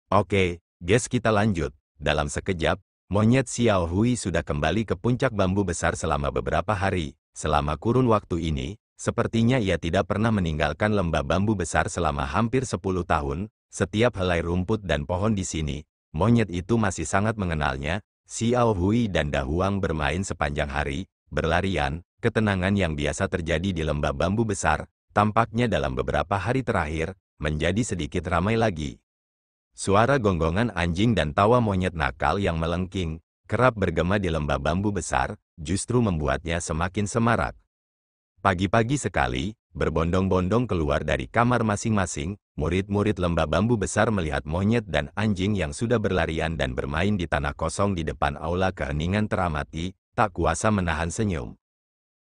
Oke, guys, kita lanjut. Dalam sekejap, monyet Xiao Hui sudah kembali ke puncak bambu besar selama beberapa hari. Selama kurun waktu ini, sepertinya ia tidak pernah meninggalkan lembah bambu besar selama hampir 10 tahun. Setiap helai rumput dan pohon di sini, monyet itu masih sangat mengenalnya. Xiao Hui dan Da Huang bermain sepanjang hari, berlarian. Ketenangan yang biasa terjadi di lembah bambu besar, tampaknya dalam beberapa hari terakhir, menjadi sedikit ramai lagi. Suara gonggongan anjing dan tawa monyet nakal yang melengking, kerap bergema di lembah bambu besar, justru membuatnya semakin semarak. Pagi-pagi sekali, berbondong-bondong keluar dari kamar masing-masing, murid-murid lembah bambu besar melihat monyet dan anjing yang sudah berlarian dan bermain di tanah kosong di depan aula keheningan teramati, tak kuasa menahan senyum.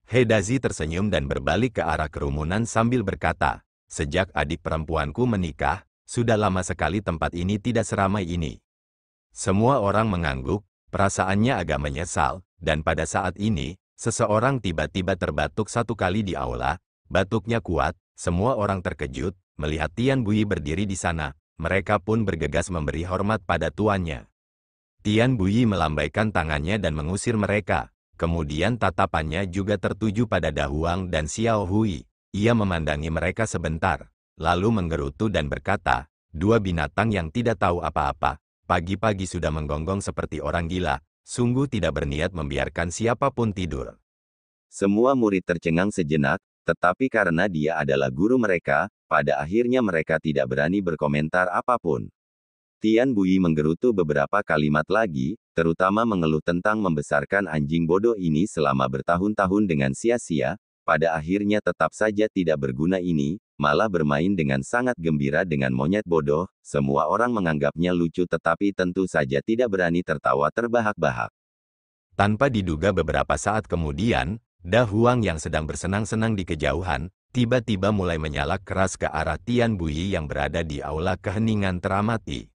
Heidazi tersenyum dan berbalik ke arah kerumunan sambil berkata, "Sejak adik perempuanku menikah, sudah lama sekali tempat ini tidak seramai ini." Semua orang mengangguk, perasaannya agak menyesal, dan pada saat ini, seseorang tiba-tiba terbatuk satu kali di aula. Batuknya kuat, semua orang terkejut, melihat Tian Bui berdiri di sana. Mereka pun bergegas memberi hormat pada tuannya. Tian Bui melambaikan tangannya dan mengusir mereka. Kemudian tatapannya juga tertuju pada Da Huang dan Xiao Hui. Ia memandangi mereka sebentar, lalu menggerutu dan berkata, "Dua binatang yang tidak tahu apa-apa, pagi-pagi sudah menggonggong seperti orang gila, sungguh tidak berniat membiarkan siapapun tidur." Semua murid tercengang sejenak, tetapi karena dia adalah guru mereka, pada akhirnya mereka tidak berani berkomentar apapun. Tian Bui menggerutu beberapa kalimat lagi, terutama mengeluh tentang membesarkan anjing bodoh ini selama bertahun-tahun dengan sia-sia. Pada akhirnya tetap saja tidak berguna ini, malah bermain dengan sangat gembira dengan monyet bodoh. Semua orang menganggapnya lucu tetapi tentu saja tidak berani tertawa terbahak-bahak. Tanpa diduga beberapa saat kemudian, Da Huang yang sedang bersenang-senang di kejauhan, tiba-tiba mulai menyalak keras ke arah Tian Bui yang berada di aula keheningan teramati.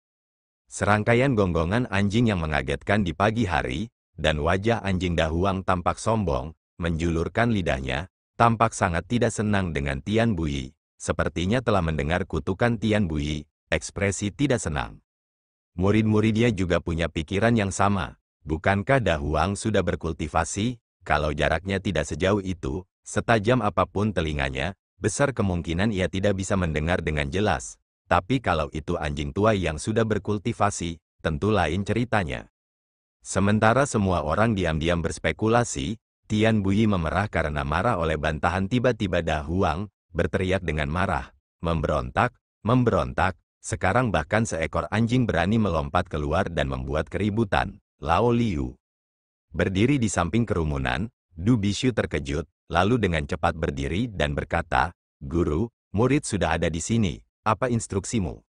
Serangkaian gonggongan anjing yang mengagetkan di pagi hari, dan wajah anjing Da Huang tampak sombong, menjulurkan lidahnya, tampak sangat tidak senang dengan Tian Bui. Sepertinya telah mendengar kutukan Tian Bui, ekspresi tidak senang. Murid-muridnya juga punya pikiran yang sama. Bukankah Da Huang sudah berkultivasi? Kalau jaraknya tidak sejauh itu, setajam apapun telinganya, besar kemungkinan ia tidak bisa mendengar dengan jelas. Tapi kalau itu anjing tua yang sudah berkultivasi, tentu lain ceritanya. Sementara semua orang diam-diam berspekulasi, Tian Bui memerah karena marah oleh bantahan. Tiba-tiba Da Huang berteriak dengan marah, memberontak, memberontak. Sekarang bahkan seekor anjing berani melompat keluar dan membuat keributan. Lao Liu berdiri di samping kerumunan. Du Bishu terkejut, lalu dengan cepat berdiri dan berkata, "Guru, murid sudah ada di sini. Apa instruksimu?"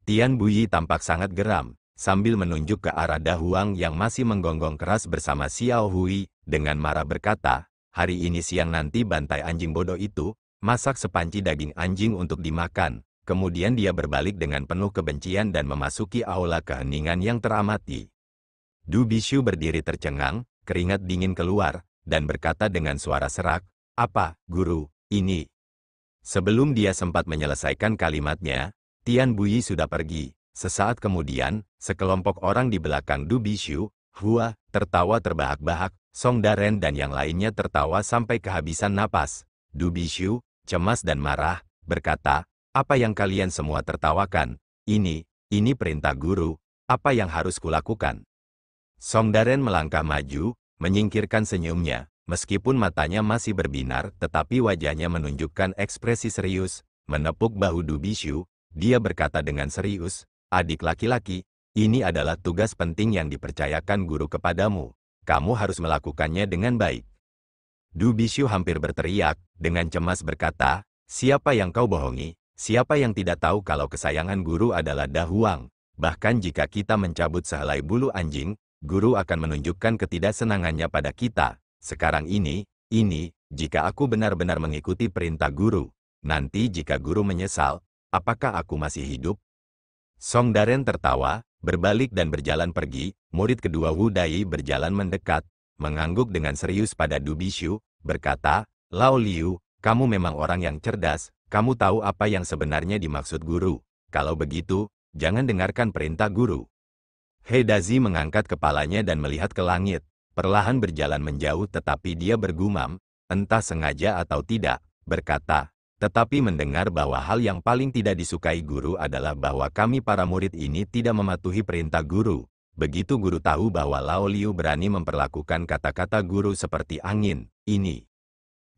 Tian Bui tampak sangat geram, sambil menunjuk ke arah Da Huang yang masih menggonggong keras bersama Xiao Hui, dengan marah berkata, "Hari ini siang nanti bantai anjing bodoh itu, masak sepanci daging anjing untuk dimakan." Kemudian dia berbalik dengan penuh kebencian dan memasuki aula keheningan yang teramati. Du Bishu berdiri tercengang, keringat dingin keluar, dan berkata dengan suara serak, "Apa, guru, ini?" Sebelum dia sempat menyelesaikan kalimatnya, Tian Bui sudah pergi. Sesaat kemudian, sekelompok orang di belakang Du Bishu, Hua, tertawa terbahak-bahak, Song Daren dan yang lainnya tertawa sampai kehabisan napas. Du Bishu, cemas dan marah, berkata, "Apa yang kalian semua tertawakan? Ini perintah guru, apa yang harus kulakukan?" Song Daren melangkah maju, menyingkirkan senyumnya. Meskipun matanya masih berbinar, tetapi wajahnya menunjukkan ekspresi serius. Menepuk bahu Du Bishu, dia berkata dengan serius, "Adik laki-laki, ini adalah tugas penting yang dipercayakan guru kepadamu. Kamu harus melakukannya dengan baik." Du Bishu hampir berteriak, dengan cemas berkata, "Siapa yang kau bohongi? Siapa yang tidak tahu kalau kesayangan guru adalah Da Huang? Bahkan jika kita mencabut sehelai bulu anjing, guru akan menunjukkan ketidaksenangannya pada kita. Sekarang ini, jika aku benar-benar mengikuti perintah guru, nanti jika guru menyesal, apakah aku masih hidup?" Song Daren tertawa, berbalik dan berjalan pergi. Murid kedua Wu Dai berjalan mendekat, mengangguk dengan serius pada Du Bishu, berkata, "Lao Liu, kamu memang orang yang cerdas, kamu tahu apa yang sebenarnya dimaksud guru. Kalau begitu, jangan dengarkan perintah guru. He Dazi mengangkat kepalanya dan melihat ke langit, perlahan berjalan menjauh tetapi dia bergumam, entah sengaja atau tidak, berkata, tetapi mendengar bahwa hal yang paling tidak disukai guru adalah bahwa kami para murid ini tidak mematuhi perintah guru. Begitu guru tahu bahwa Lao Liu berani memperlakukan kata-kata guru seperti angin, ini.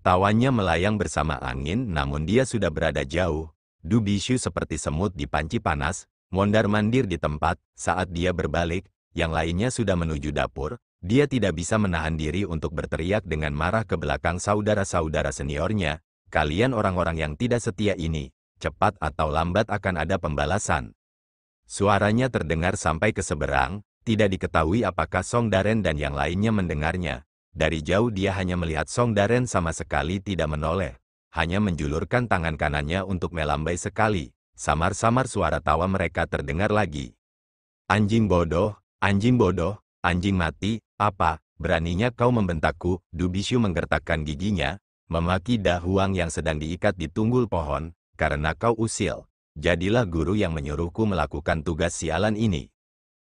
Tawanya melayang bersama angin namun dia sudah berada jauh. Du Bishu seperti semut di panci panas, mondar-mandir di tempat. Saat dia berbalik, yang lainnya sudah menuju dapur. Dia tidak bisa menahan diri untuk berteriak dengan marah ke belakang saudara-saudara seniornya. Kalian orang-orang yang tidak setia ini, cepat atau lambat akan ada pembalasan. Suaranya terdengar sampai ke seberang, tidak diketahui apakah Song Daren dan yang lainnya mendengarnya. Dari jauh dia hanya melihat Song Daren sama sekali tidak menoleh, hanya menjulurkan tangan kanannya untuk melambai sekali. Samar-samar suara tawa mereka terdengar lagi. Anjing bodoh, anjing mati, apa, beraninya kau membentakku? Du Bishu menggertakkan giginya, memaki Da Huang yang sedang diikat di tunggul pohon, karena kau usil. Jadilah guru yang menyuruhku melakukan tugas sialan ini.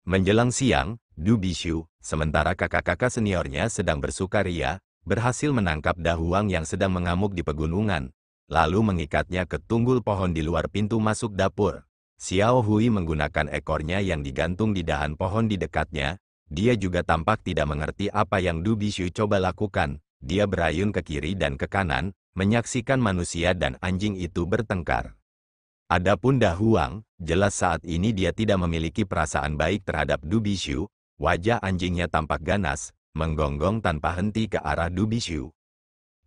Menjelang siang, Du Bishu, sementara kakak-kakak seniornya sedang bersukaria, berhasil menangkap Da Huang yang sedang mengamuk di pegunungan, lalu mengikatnya ke tunggul pohon di luar pintu masuk dapur. Xiao Hui menggunakan ekornya yang digantung di dahan pohon di dekatnya. Dia juga tampak tidak mengerti apa yang Du Bishu coba lakukan. Dia berayun ke kiri dan ke kanan, menyaksikan manusia dan anjing itu bertengkar. Adapun Da Huang, jelas saat ini dia tidak memiliki perasaan baik terhadap Du Bishu. Wajah anjingnya tampak ganas, menggonggong tanpa henti ke arah Du Bishu.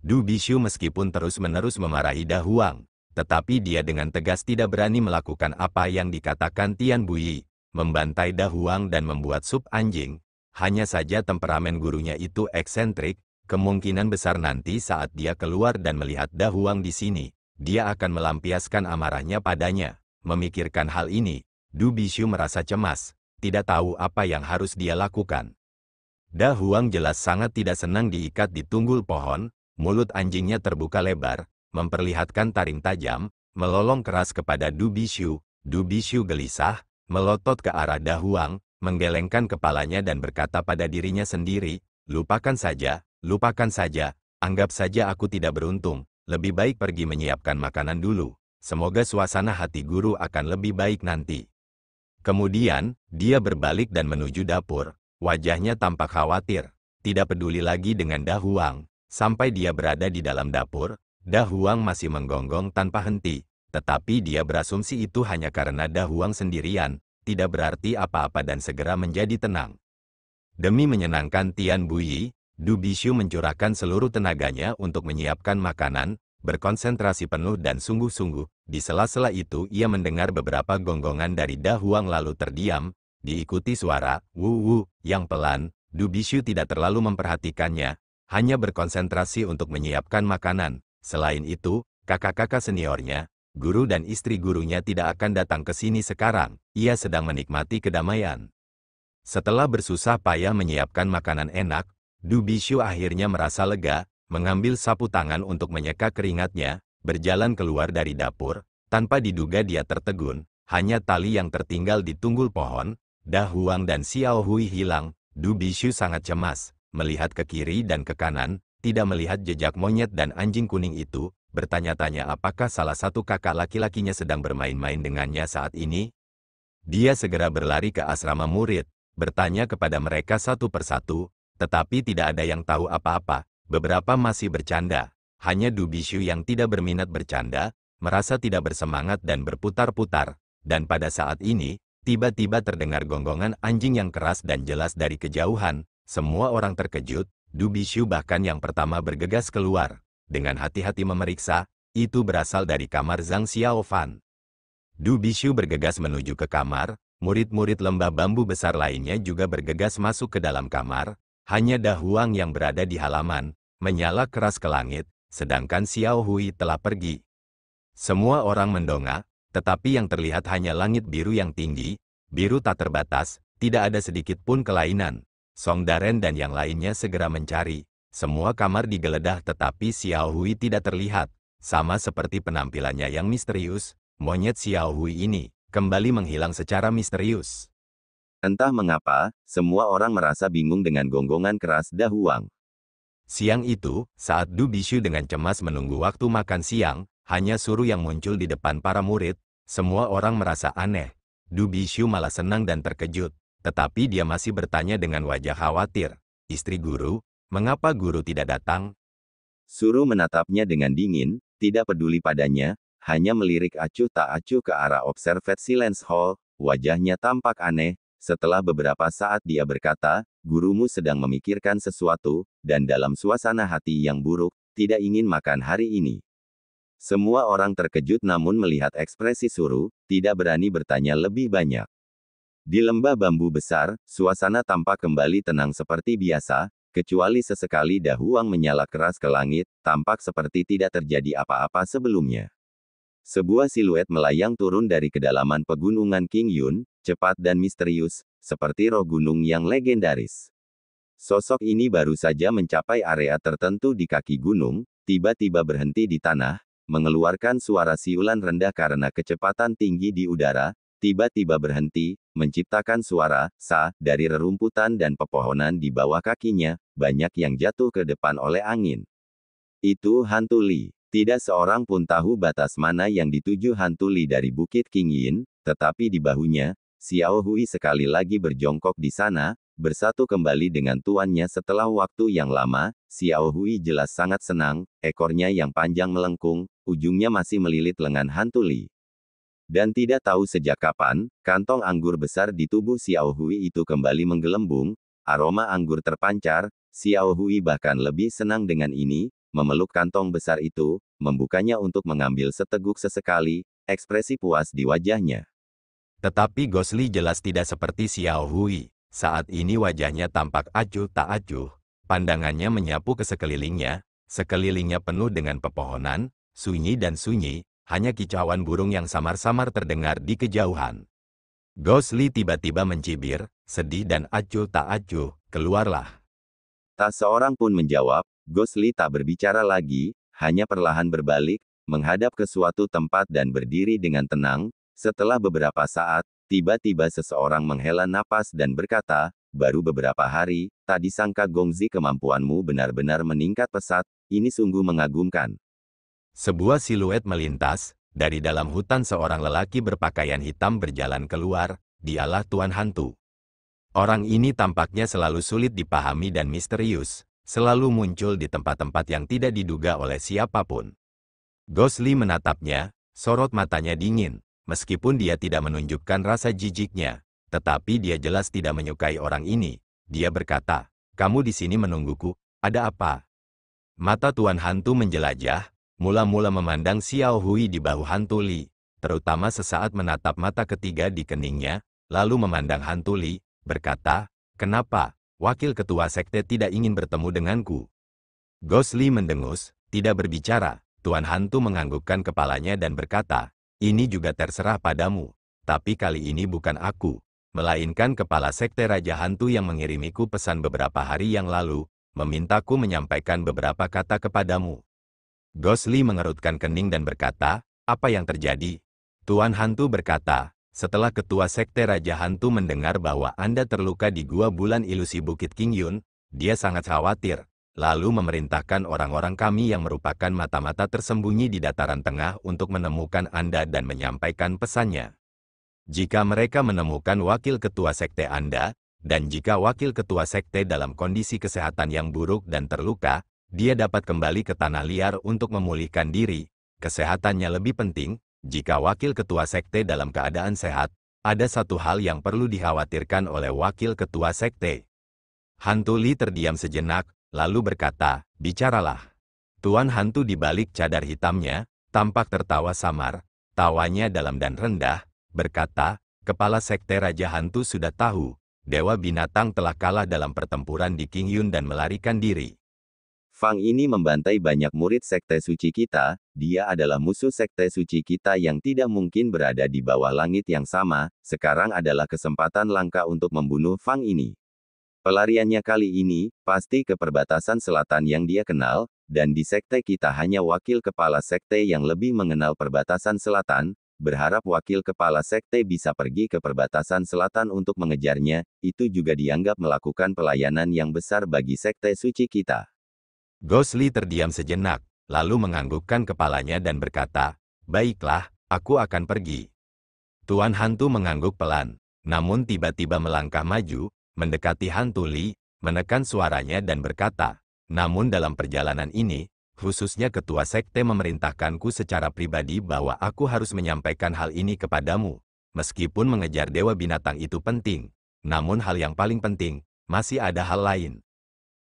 Du Bishu meskipun terus-menerus memarahi Da Huang, tetapi dia dengan tegas tidak berani melakukan apa yang dikatakan Tian Buyi, membantai Da Huang dan membuat sup anjing. Hanya saja temperamen gurunya itu eksentrik. Kemungkinan besar nanti saat dia keluar dan melihat Da Huang di sini, dia akan melampiaskan amarahnya padanya. Memikirkan hal ini, Du Bishu merasa cemas, tidak tahu apa yang harus dia lakukan. Da Huang jelas sangat tidak senang diikat di tunggul pohon, mulut anjingnya terbuka lebar, memperlihatkan taring tajam, melolong keras kepada Du Bishu. Du Bishu gelisah, melotot ke arah Da Huang, menggelengkan kepalanya dan berkata pada dirinya sendiri, lupakan saja, anggap saja aku tidak beruntung, lebih baik pergi menyiapkan makanan dulu. Semoga suasana hati guru akan lebih baik nanti. Kemudian, dia berbalik dan menuju dapur, wajahnya tampak khawatir, tidak peduli lagi dengan Da Huang. Sampai dia berada di dalam dapur, Da Huang masih menggonggong tanpa henti, tetapi dia berasumsi itu hanya karena Da Huang sendirian, tidak berarti apa-apa dan segera menjadi tenang. Demi menyenangkan Tian Buyi, Du Bishu mencurahkan seluruh tenaganya untuk menyiapkan makanan, berkonsentrasi penuh dan sungguh-sungguh. Di sela-sela itu ia mendengar beberapa gonggongan dari Da Huang lalu terdiam, diikuti suara wu-wu yang pelan. Du Bishu tidak terlalu memperhatikannya, hanya berkonsentrasi untuk menyiapkan makanan. Selain itu, kakak-kakak seniornya, guru dan istri gurunya tidak akan datang ke sini sekarang. Ia sedang menikmati kedamaian. Setelah bersusah payah menyiapkan makanan enak, Du Bishu akhirnya merasa lega, mengambil sapu tangan untuk menyeka keringatnya, berjalan keluar dari dapur. Tanpa diduga dia tertegun, hanya tali yang tertinggal di tunggul pohon. Da Huang dan Xiao Hui hilang. Du Bishu sangat cemas, melihat ke kiri dan ke kanan, tidak melihat jejak monyet dan anjing kuning itu, bertanya-tanya apakah salah satu kakak laki-lakinya sedang bermain-main dengannya saat ini. Dia segera berlari ke asrama murid, bertanya kepada mereka satu persatu, tetapi tidak ada yang tahu apa-apa. Beberapa masih bercanda, hanya Du Bishu yang tidak berminat bercanda, merasa tidak bersemangat dan berputar-putar. Dan pada saat ini, tiba-tiba terdengar gonggongan anjing yang keras dan jelas dari kejauhan. Semua orang terkejut, Du Bishu bahkan yang pertama bergegas keluar. Dengan hati-hati memeriksa, itu berasal dari kamar Zhang Xiaofan. Du Bishu bergegas menuju ke kamar, murid-murid lembah bambu besar lainnya juga bergegas masuk ke dalam kamar. Hanya Da Huang yang berada di halaman, menyala keras ke langit, sedangkan Xiao Hui telah pergi. Semua orang mendongak, tetapi yang terlihat hanya langit biru yang tinggi, biru tak terbatas, tidak ada sedikit pun kelainan. Song Daren dan yang lainnya segera mencari. Semua kamar digeledah tetapi Xiao Hui tidak terlihat. Sama seperti penampilannya yang misterius, monyet Xiao Hui ini, kembali menghilang secara misterius. Entah mengapa, semua orang merasa bingung dengan gonggongan keras Da Huang. Siang itu, saat Du Bishu dengan cemas menunggu waktu makan siang, hanya Suru yang muncul di depan para murid. Semua orang merasa aneh. Du Bishu malah senang dan terkejut, tetapi dia masih bertanya dengan wajah khawatir. Istri guru, mengapa guru tidak datang? Suru menatapnya dengan dingin, tidak peduli padanya, hanya melirik acuh tak acuh ke arah Observed Silence Hall. Wajahnya tampak aneh. Setelah beberapa saat dia berkata, gurumu sedang memikirkan sesuatu, dan dalam suasana hati yang buruk, tidak ingin makan hari ini. Semua orang terkejut namun melihat ekspresi Suru, tidak berani bertanya lebih banyak. Di lembah bambu besar, suasana tampak kembali tenang seperti biasa, kecuali sesekali Da Huang menyala keras ke langit, tampak seperti tidak terjadi apa-apa sebelumnya. Sebuah siluet melayang turun dari kedalaman pegunungan King Yun, cepat dan misterius, seperti roh gunung yang legendaris. Sosok ini baru saja mencapai area tertentu di kaki gunung, tiba-tiba berhenti di tanah, mengeluarkan suara siulan rendah karena kecepatan tinggi di udara, tiba-tiba berhenti, menciptakan suara "sa" dari rerumputan dan pepohonan di bawah kakinya, banyak yang jatuh ke depan oleh angin. Itu hantu Li. Tidak seorang pun tahu batas mana yang dituju hantu Li dari Bukit King Yin, tetapi di bahunya, Xiao Hui sekali lagi berjongkok di sana, bersatu kembali dengan tuannya setelah waktu yang lama. Xiao Hui jelas sangat senang, ekornya yang panjang melengkung, ujungnya masih melilit lengan hantu Li. Dan tidak tahu sejak kapan, kantong anggur besar di tubuh Xiao Hui itu kembali menggelembung, aroma anggur terpancar. Xiao Hui bahkan lebih senang dengan ini, memeluk kantong besar itu, membukanya untuk mengambil seteguk sesekali, ekspresi puas di wajahnya. Tetapi Gosli jelas tidak seperti Xiao Hui. Saat ini wajahnya tampak acuh tak acuh. Pandangannya menyapu ke sekelilingnya penuh dengan pepohonan, sunyi dan sunyi, hanya kicauan burung yang samar-samar terdengar di kejauhan. Gosli tiba-tiba mencibir, sedih dan acuh tak acuh, keluarlah. Tak seorang pun menjawab. Gosli tak berbicara lagi, hanya perlahan berbalik, menghadap ke suatu tempat dan berdiri dengan tenang. Setelah beberapa saat, tiba-tiba seseorang menghela napas dan berkata, baru beberapa hari, tak disangka Gongzi kemampuanmu benar-benar meningkat pesat, ini sungguh mengagumkan. Sebuah siluet melintas, dari dalam hutan seorang lelaki berpakaian hitam berjalan keluar, dialah Tuan Hantu. Orang ini tampaknya selalu sulit dipahami dan misterius. Selalu muncul di tempat-tempat yang tidak diduga oleh siapapun. Gosli menatapnya, sorot matanya dingin, meskipun dia tidak menunjukkan rasa jijiknya, tetapi dia jelas tidak menyukai orang ini. Dia berkata, kamu di sini menungguku, ada apa? Mata Tuan Hantu menjelajah, mula-mula memandang Xiao Hui di bahu hantu Li, terutama sesaat menatap mata ketiga di keningnya, lalu memandang hantu Li, berkata, kenapa? Wakil ketua sekte tidak ingin bertemu denganku. Gosli mendengus, tidak berbicara. Tuan Hantu menganggukkan kepalanya dan berkata, ini juga terserah padamu. Tapi kali ini bukan aku, melainkan kepala sekte Raja Hantu yang mengirimiku pesan beberapa hari yang lalu, memintaku menyampaikan beberapa kata kepadamu. Gosli mengerutkan kening dan berkata, apa yang terjadi? Tuan Hantu berkata, setelah ketua sekte Raja Hantu mendengar bahwa Anda terluka di gua bulan ilusi Bukit King Yun, dia sangat khawatir, lalu memerintahkan orang-orang kami yang merupakan mata-mata tersembunyi di dataran tengah untuk menemukan Anda dan menyampaikan pesannya. Jika mereka menemukan wakil ketua sekte Anda, dan jika wakil ketua sekte dalam kondisi kesehatan yang buruk dan terluka, dia dapat kembali ke tanah liar untuk memulihkan diri. Kesehatannya lebih penting. Jika wakil ketua sekte dalam keadaan sehat, ada satu hal yang perlu dikhawatirkan oleh wakil ketua sekte. Hantu Li terdiam sejenak, lalu berkata, bicaralah. Tuan Hantu di balik cadar hitamnya, tampak tertawa samar, tawanya dalam dan rendah, berkata, kepala sekte Raja Hantu sudah tahu, Dewa Binatang telah kalah dalam pertempuran di King Yun dan melarikan diri. Fang ini membantai banyak murid sekte suci kita, dia adalah musuh sekte suci kita yang tidak mungkin berada di bawah langit yang sama, sekarang adalah kesempatan langka untuk membunuh Fang ini. Pelariannya kali ini, pasti ke perbatasan selatan yang dia kenal, dan di sekte kita hanya wakil kepala sekte yang lebih mengenal perbatasan selatan, berharap wakil kepala sekte bisa pergi ke perbatasan selatan untuk mengejarnya, itu juga dianggap melakukan pelayanan yang besar bagi sekte suci kita. Ghostly terdiam sejenak, lalu menganggukkan kepalanya dan berkata, "Baiklah, aku akan pergi." Tuan Hantu mengangguk pelan, namun tiba-tiba melangkah maju, mendekati Hantu Li, menekan suaranya dan berkata, "Namun dalam perjalanan ini, khususnya ketua sekte memerintahkanku secara pribadi bahwa aku harus menyampaikan hal ini kepadamu. Meskipun mengejar dewa binatang itu penting, namun hal yang paling penting, masih ada hal lain."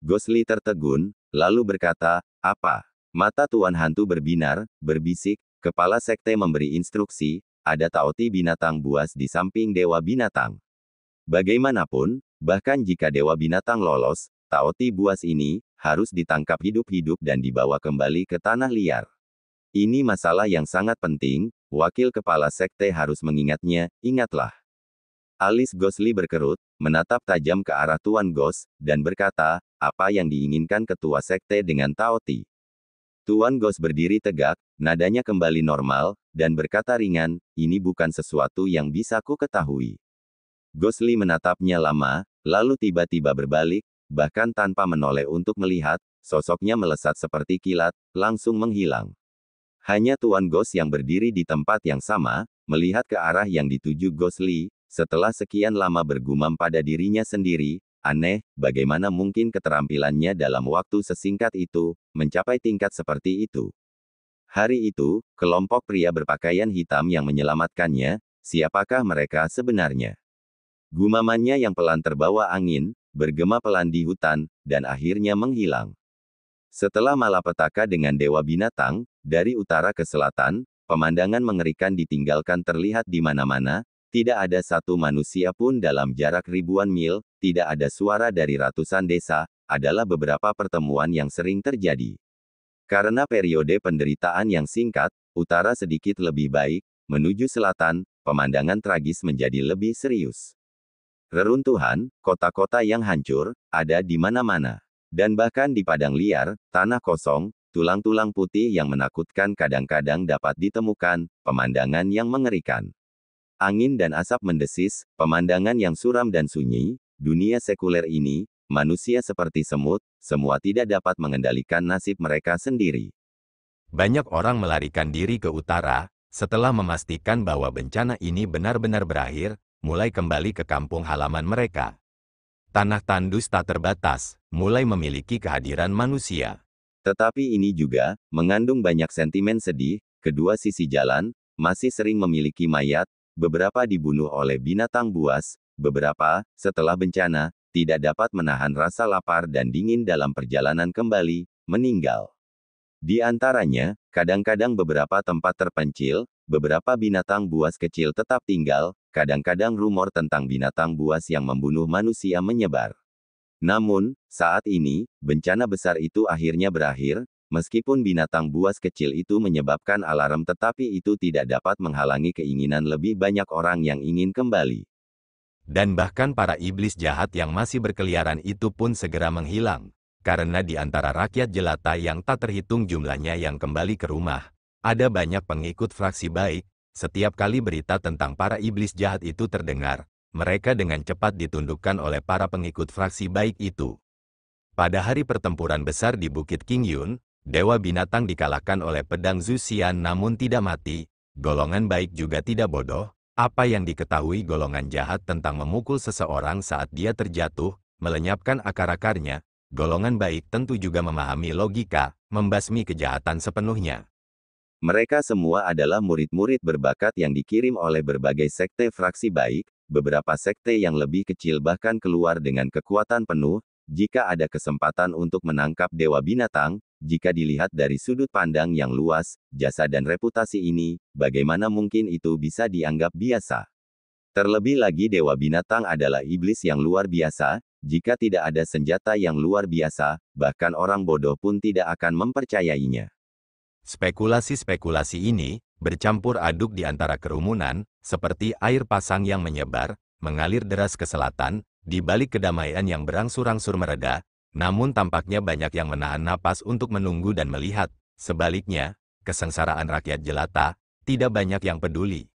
Ghostly tertegun, lalu berkata, "Apa?" Mata Tuan Hantu berbinar, berbisik, kepala sekte memberi instruksi, ada taoti binatang buas di samping dewa binatang. Bagaimanapun, bahkan jika dewa binatang lolos, taoti buas ini harus ditangkap hidup-hidup dan dibawa kembali ke tanah liar. Ini masalah yang sangat penting, wakil kepala sekte harus mengingatnya, ingatlah. Alis Ghostly berkerut, menatap tajam ke arah Tuan Ghost, dan berkata, apa yang diinginkan ketua sekte dengan taoti? Tuan Ghost berdiri tegak, nadanya kembali normal, dan berkata ringan, ini bukan sesuatu yang bisa ku ketahui. Ghostly menatapnya lama, lalu tiba-tiba berbalik, bahkan tanpa menoleh untuk melihat, sosoknya melesat seperti kilat, langsung menghilang. Hanya Tuan Ghost yang berdiri di tempat yang sama, melihat ke arah yang dituju Ghostly, setelah sekian lama bergumam pada dirinya sendiri, aneh, bagaimana mungkin keterampilannya dalam waktu sesingkat itu, mencapai tingkat seperti itu. Hari itu, kelompok pria berpakaian hitam yang menyelamatkannya, siapakah mereka sebenarnya? Gumamannya yang pelan terbawa angin, bergema pelan di hutan, dan akhirnya menghilang. Setelah malapetaka dengan dewa binatang, dari utara ke selatan, pemandangan mengerikan ditinggalkan terlihat di mana-mana, tidak ada satu manusia pun dalam jarak ribuan mil, tidak ada suara dari ratusan desa, adalah beberapa pertemuan yang sering terjadi. Karena periode penderitaan yang singkat, utara sedikit lebih baik, menuju selatan, pemandangan tragis menjadi lebih serius. Reruntuhan, kota-kota yang hancur, ada di mana-mana. Dan bahkan di padang liar, tanah kosong, tulang-tulang putih yang menakutkan kadang-kadang dapat ditemukan, pemandangan yang mengerikan. Angin dan asap mendesis, pemandangan yang suram dan sunyi, dunia sekuler ini, manusia seperti semut, semua tidak dapat mengendalikan nasib mereka sendiri. Banyak orang melarikan diri ke utara, setelah memastikan bahwa bencana ini benar-benar berakhir, mulai kembali ke kampung halaman mereka. Tanah tandus tak terbatas, mulai memiliki kehadiran manusia. Tetapi ini juga mengandung banyak sentimen sedih, kedua sisi jalan, masih sering memiliki mayat, beberapa dibunuh oleh binatang buas, beberapa, setelah bencana, tidak dapat menahan rasa lapar dan dingin dalam perjalanan kembali, meninggal. Di antaranya, kadang-kadang beberapa tempat terpencil, beberapa binatang buas kecil tetap tinggal, kadang-kadang rumor tentang binatang buas yang membunuh manusia menyebar. Namun, saat ini, bencana besar itu akhirnya berakhir, meskipun binatang buas kecil itu menyebabkan alarm tetapi itu tidak dapat menghalangi keinginan lebih banyak orang yang ingin kembali. Dan bahkan para iblis jahat yang masih berkeliaran itu pun segera menghilang. Karena di antara rakyat jelata yang tak terhitung jumlahnya yang kembali ke rumah, ada banyak pengikut fraksi baik. Setiap kali berita tentang para iblis jahat itu terdengar, mereka dengan cepat ditundukkan oleh para pengikut fraksi baik itu. Pada hari pertempuran besar di Bukit King Yun, dewa binatang dikalahkan oleh pedang Zuxian namun tidak mati. Golongan baik juga tidak bodoh. Apa yang diketahui golongan jahat tentang memukul seseorang saat dia terjatuh, melenyapkan akar-akarnya, golongan baik tentu juga memahami logika, membasmi kejahatan sepenuhnya. Mereka semua adalah murid-murid berbakat yang dikirim oleh berbagai sekte fraksi baik, beberapa sekte yang lebih kecil bahkan keluar dengan kekuatan penuh, jika ada kesempatan untuk menangkap dewa binatang, jika dilihat dari sudut pandang yang luas, jasa dan reputasi ini, bagaimana mungkin itu bisa dianggap biasa? Terlebih lagi dewa binatang adalah iblis yang luar biasa, jika tidak ada senjata yang luar biasa, bahkan orang bodoh pun tidak akan mempercayainya. Spekulasi-spekulasi ini bercampur aduk di antara kerumunan, seperti air pasang yang menyebar, mengalir deras ke selatan, di balik kedamaian yang berangsur-angsur mereda, namun tampaknya banyak yang menahan napas untuk menunggu dan melihat. Sebaliknya, kesengsaraan rakyat jelata tidak banyak yang peduli.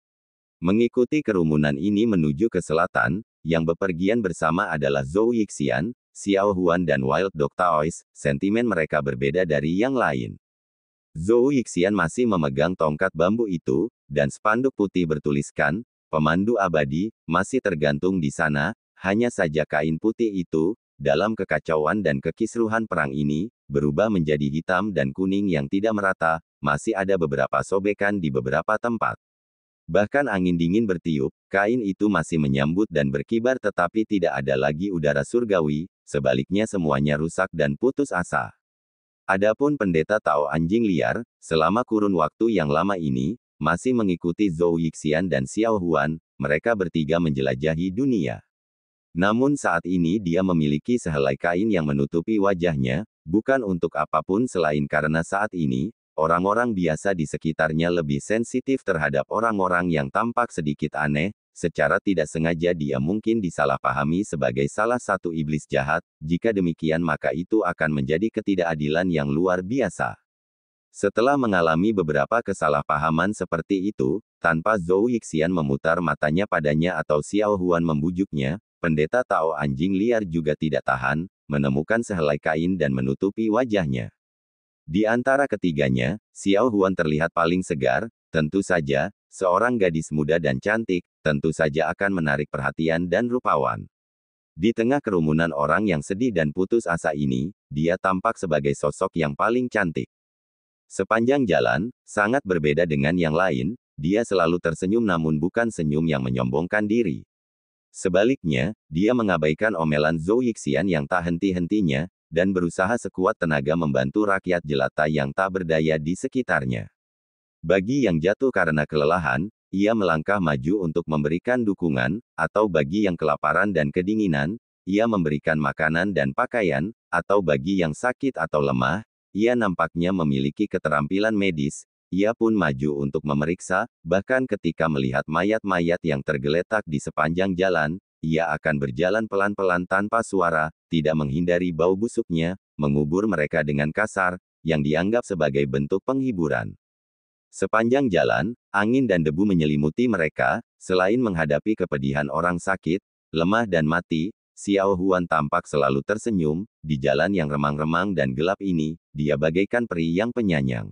Mengikuti kerumunan ini menuju ke selatan, yang bepergian bersama adalah Zhou Yixian, Xiao Huan dan Wild Dog Taoist. Sentimen mereka berbeda dari yang lain. Zhou Yixian masih memegang tongkat bambu itu, dan spanduk putih bertuliskan, "Pemandu abadi," masih tergantung di sana. Hanya saja kain putih itu, dalam kekacauan dan kekisruhan perang ini, berubah menjadi hitam dan kuning yang tidak merata. Masih ada beberapa sobekan di beberapa tempat. Bahkan angin dingin bertiup, kain itu masih menyambut dan berkibar tetapi tidak ada lagi udara surgawi, sebaliknya semuanya rusak dan putus asa. Adapun pendeta Tao Anjing Liar, selama kurun waktu yang lama ini, masih mengikuti Zhou Yixian dan Xiao Huan, mereka bertiga menjelajahi dunia. Namun saat ini dia memiliki sehelai kain yang menutupi wajahnya, bukan untuk apapun selain karena saat ini, orang-orang biasa di sekitarnya lebih sensitif terhadap orang-orang yang tampak sedikit aneh. Secara tidak sengaja dia mungkin disalahpahami sebagai salah satu iblis jahat. Jika demikian maka itu akan menjadi ketidakadilan yang luar biasa. Setelah mengalami beberapa kesalahpahaman seperti itu, tanpa Zhou Yixian memutar matanya padanya atau Xiao Huan membujuknya, pendeta Tao Anjing Liar juga tidak tahan, menemukan sehelai kain dan menutupi wajahnya. Di antara ketiganya, Xiao Huan terlihat paling segar. Tentu saja, seorang gadis muda dan cantik, tentu saja akan menarik perhatian dan rupawan. Di tengah kerumunan orang yang sedih dan putus asa ini, dia tampak sebagai sosok yang paling cantik. Sepanjang jalan, sangat berbeda dengan yang lain, dia selalu tersenyum namun bukan senyum yang menyombongkan diri. Sebaliknya, dia mengabaikan omelan Zhou Yixian yang tak henti-hentinya, dan berusaha sekuat tenaga membantu rakyat jelata yang tak berdaya di sekitarnya. Bagi yang jatuh karena kelelahan, ia melangkah maju untuk memberikan dukungan, atau bagi yang kelaparan dan kedinginan, ia memberikan makanan dan pakaian, atau bagi yang sakit atau lemah, ia nampaknya memiliki keterampilan medis. Ia pun maju untuk memeriksa, bahkan ketika melihat mayat-mayat yang tergeletak di sepanjang jalan, ia akan berjalan pelan-pelan tanpa suara, tidak menghindari bau busuknya, mengubur mereka dengan kasar, yang dianggap sebagai bentuk penghiburan. Sepanjang jalan, angin dan debu menyelimuti mereka. Selain menghadapi kepedihan orang sakit, lemah dan mati, Xiao Huan tampak selalu tersenyum. Di jalan yang remang-remang dan gelap ini, dia bagaikan peri yang penyayang.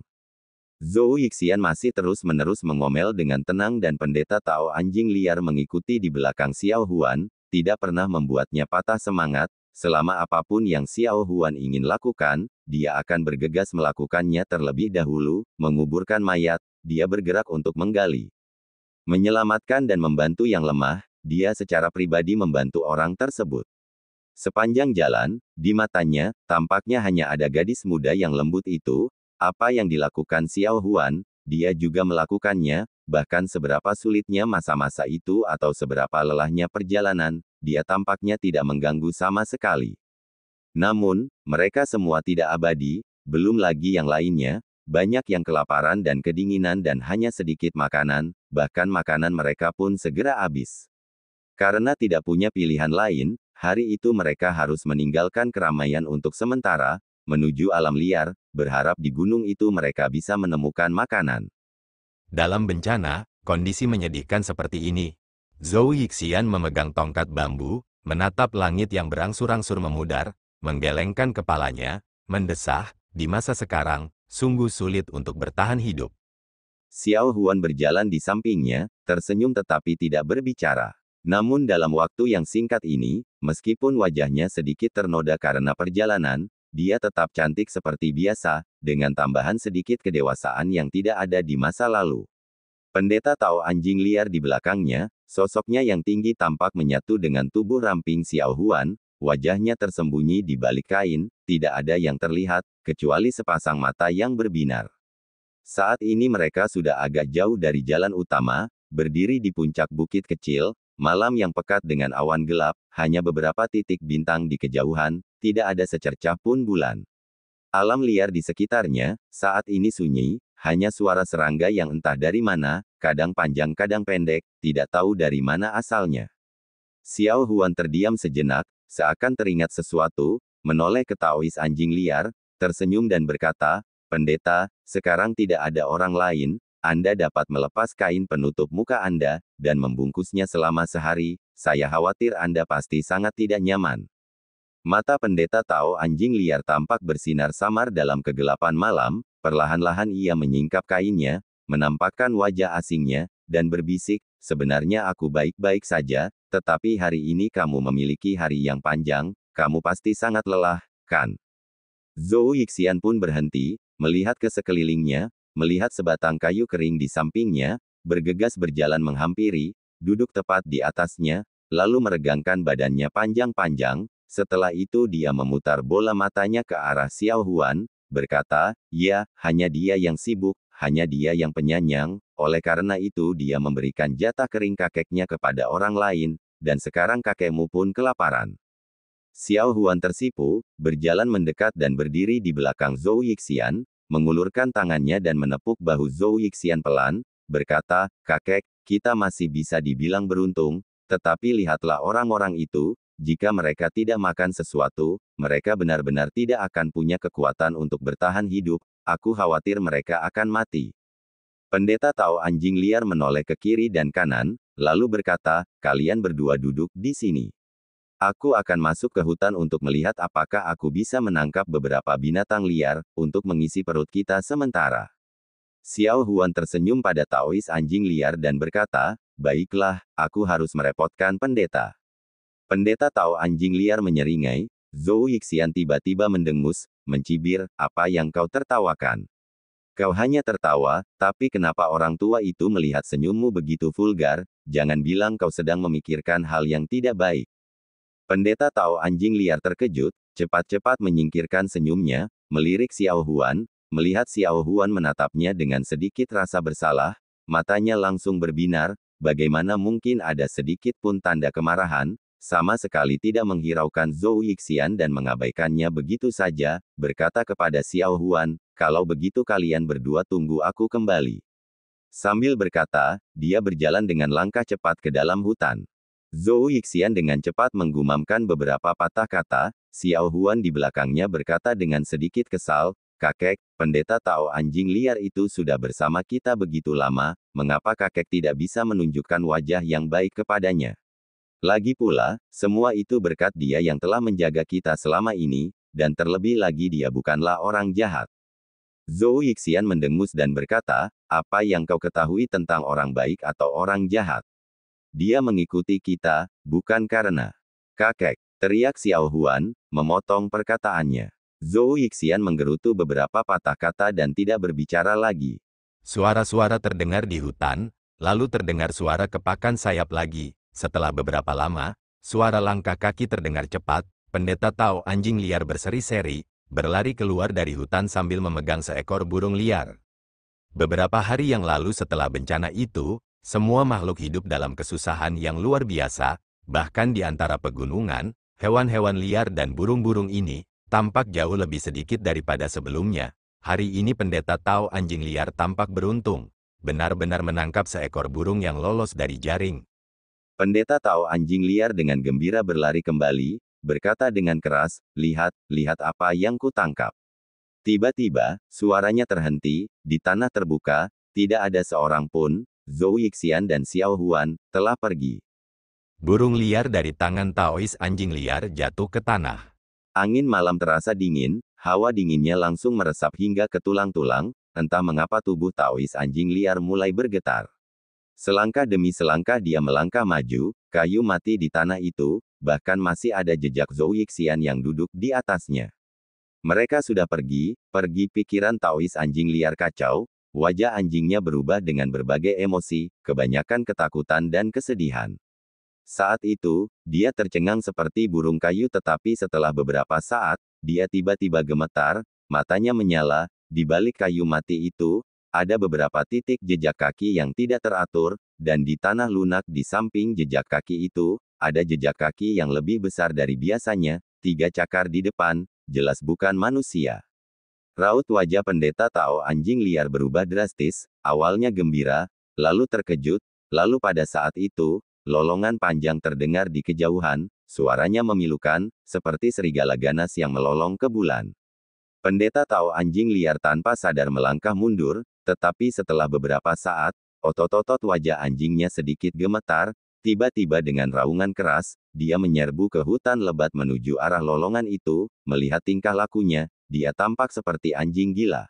Zhou Yixian masih terus-menerus mengomel dengan tenang dan pendeta Tao Anjing Liar mengikuti di belakang Xiao Huan, tidak pernah membuatnya patah semangat. Selama apapun yang Xiao Huan ingin lakukan, dia akan bergegas melakukannya terlebih dahulu. Menguburkan mayat, dia bergerak untuk menggali, menyelamatkan dan membantu yang lemah. Dia secara pribadi membantu orang tersebut. Sepanjang jalan, di matanya, tampaknya hanya ada gadis muda yang lembut itu. Apa yang dilakukan Xiao Huan, dia juga melakukannya, bahkan seberapa sulitnya masa-masa itu atau seberapa lelahnya perjalanan, dia tampaknya tidak mengganggu sama sekali. Namun, mereka semua tidak abadi, belum lagi yang lainnya, banyak yang kelaparan dan kedinginan dan hanya sedikit makanan, bahkan makanan mereka pun segera habis. Karena tidak punya pilihan lain, hari itu mereka harus meninggalkan keramaian untuk sementara, menuju alam liar, berharap di gunung itu mereka bisa menemukan makanan. Dalam bencana, kondisi menyedihkan seperti ini. Zhou Yixian memegang tongkat bambu, menatap langit yang berangsur-angsur memudar, menggelengkan kepalanya, mendesah, di masa sekarang, sungguh sulit untuk bertahan hidup. Xiao Huan berjalan di sampingnya, tersenyum tetapi tidak berbicara. Namun dalam waktu yang singkat ini, meskipun wajahnya sedikit ternoda karena perjalanan, dia tetap cantik seperti biasa, dengan tambahan sedikit kedewasaan yang tidak ada di masa lalu. Pendeta Tao Anjing Liar di belakangnya, sosoknya yang tinggi tampak menyatu dengan tubuh ramping Xiao Huan, wajahnya tersembunyi di balik kain, tidak ada yang terlihat, kecuali sepasang mata yang berbinar. Saat ini mereka sudah agak jauh dari jalan utama, berdiri di puncak bukit kecil. Malam yang pekat dengan awan gelap, hanya beberapa titik bintang di kejauhan, tidak ada secercah pun bulan. Alam liar di sekitarnya, saat ini sunyi, hanya suara serangga yang entah dari mana, kadang panjang kadang pendek, tidak tahu dari mana asalnya. Xiao Huan terdiam sejenak, seakan teringat sesuatu, menoleh ke Taois Anjing Liar, tersenyum dan berkata, "Pendeta, sekarang tidak ada orang lain, Anda dapat melepas kain penutup muka Anda, dan membungkusnya selama sehari, saya khawatir Anda pasti sangat tidak nyaman. Mata pendeta Tao anjing liar tampak bersinar samar dalam kegelapan malam, perlahan-lahan ia menyingkap kainnya, menampakkan wajah asingnya, dan berbisik, sebenarnya aku baik-baik saja, tetapi hari ini kamu memiliki hari yang panjang, kamu pasti sangat lelah, kan? Zhou Yixian pun berhenti, melihat ke sekelilingnya, melihat sebatang kayu kering di sampingnya, bergegas berjalan menghampiri, duduk tepat di atasnya, lalu meregangkan badannya panjang-panjang, setelah itu dia memutar bola matanya ke arah Xiao Huan, berkata, ya, hanya dia yang sibuk, hanya dia yang penyanyang, oleh karena itu dia memberikan jatah kering kakeknya kepada orang lain, dan sekarang kakekmu pun kelaparan. Xiao Huan tersipu, berjalan mendekat dan berdiri di belakang Zhou Yixian, mengulurkan tangannya dan menepuk bahu Zhou Yixian pelan, berkata, kakek, kita masih bisa dibilang beruntung, tetapi lihatlah orang-orang itu, jika mereka tidak makan sesuatu, mereka benar-benar tidak akan punya kekuatan untuk bertahan hidup, aku khawatir mereka akan mati. Pendeta Tao anjing liar menoleh ke kiri dan kanan, lalu berkata, kalian berdua duduk di sini. Aku akan masuk ke hutan untuk melihat apakah aku bisa menangkap beberapa binatang liar, untuk mengisi perut kita sementara. Xiao Huan tersenyum pada Taois anjing liar dan berkata, baiklah, aku harus merepotkan pendeta. Pendeta Tao anjing liar menyeringai, Zhou Yixian tiba-tiba mendengus, mencibir, apa yang kau tertawakan? Kau hanya tertawa, tapi kenapa orang tua itu melihat senyummu begitu vulgar, jangan bilang kau sedang memikirkan hal yang tidak baik. Pendeta Tao anjing liar terkejut, cepat-cepat menyingkirkan senyumnya, melirik Xiao Huan, melihat Xiao Huan menatapnya dengan sedikit rasa bersalah, matanya langsung berbinar, bagaimana mungkin ada sedikit pun tanda kemarahan, sama sekali tidak menghiraukan Zhou Yixian dan mengabaikannya begitu saja, berkata kepada Xiao Huan, kalau begitu kalian berdua tunggu aku kembali. Sambil berkata, dia berjalan dengan langkah cepat ke dalam hutan. Zhou Yixian dengan cepat menggumamkan beberapa patah kata, Xiao Huan di belakangnya berkata dengan sedikit kesal, kakek, pendeta Tao anjing liar itu sudah bersama kita begitu lama, mengapa kakek tidak bisa menunjukkan wajah yang baik kepadanya? Lagi pula, semua itu berkat dia yang telah menjaga kita selama ini, dan terlebih lagi dia bukanlah orang jahat. Zhou Yixian mendengus dan berkata, apa yang kau ketahui tentang orang baik atau orang jahat? Dia mengikuti kita, bukan karena kakek, teriak Xiao Huan, memotong perkataannya. Zhou Yixian menggerutu beberapa patah kata dan tidak berbicara lagi. Suara-suara terdengar di hutan, lalu terdengar suara kepakan sayap lagi. Setelah beberapa lama, suara langkah kaki terdengar cepat, pendeta Tao anjing liar berseri-seri, berlari keluar dari hutan sambil memegang seekor burung liar. Beberapa hari yang lalu setelah bencana itu, semua makhluk hidup dalam kesusahan yang luar biasa, bahkan di antara pegunungan, hewan-hewan liar dan burung-burung ini, tampak jauh lebih sedikit daripada sebelumnya. Hari ini pendeta Tao anjing liar tampak beruntung, benar-benar menangkap seekor burung yang lolos dari jaring. Pendeta Tao anjing liar dengan gembira berlari kembali, berkata dengan keras, lihat, lihat apa yang kutangkap. Tiba-tiba, suaranya terhenti, di tanah terbuka, tidak ada seorang pun, Zhou Yixian dan Xiao Huan, telah pergi. Burung liar dari tangan Taois anjing liar jatuh ke tanah. Angin malam terasa dingin, hawa dinginnya langsung meresap hingga ke tulang-tulang, entah mengapa tubuh Taois anjing liar mulai bergetar. Selangkah demi selangkah dia melangkah maju, kayu mati di tanah itu, bahkan masih ada jejak Zhou Yixian yang duduk di atasnya. Mereka sudah pergi pikiran Taois anjing liar kacau, wajah anjingnya berubah dengan berbagai emosi, kebanyakan ketakutan dan kesedihan. Saat itu, dia tercengang seperti burung kayu tetapi setelah beberapa saat, dia tiba-tiba gemetar, matanya menyala, di balik kayu mati itu, ada beberapa titik jejak kaki yang tidak teratur, dan di tanah lunak di samping jejak kaki itu, ada jejak kaki yang lebih besar dari biasanya, 3 cakar di depan, jelas bukan manusia. Raut wajah pendeta Tao anjing liar berubah drastis, awalnya gembira, lalu terkejut, lalu pada saat itu, lolongan panjang terdengar di kejauhan, suaranya memilukan, seperti serigala ganas yang melolong ke bulan. Pendeta Tao anjing liar tanpa sadar melangkah mundur, Tetapi setelah beberapa saat, otot-otot wajah anjingnya sedikit gemetar, tiba-tiba dengan raungan keras, dia menyerbu ke hutan lebat menuju arah lolongan itu. Melihat tingkah lakunya, dia tampak seperti anjing gila.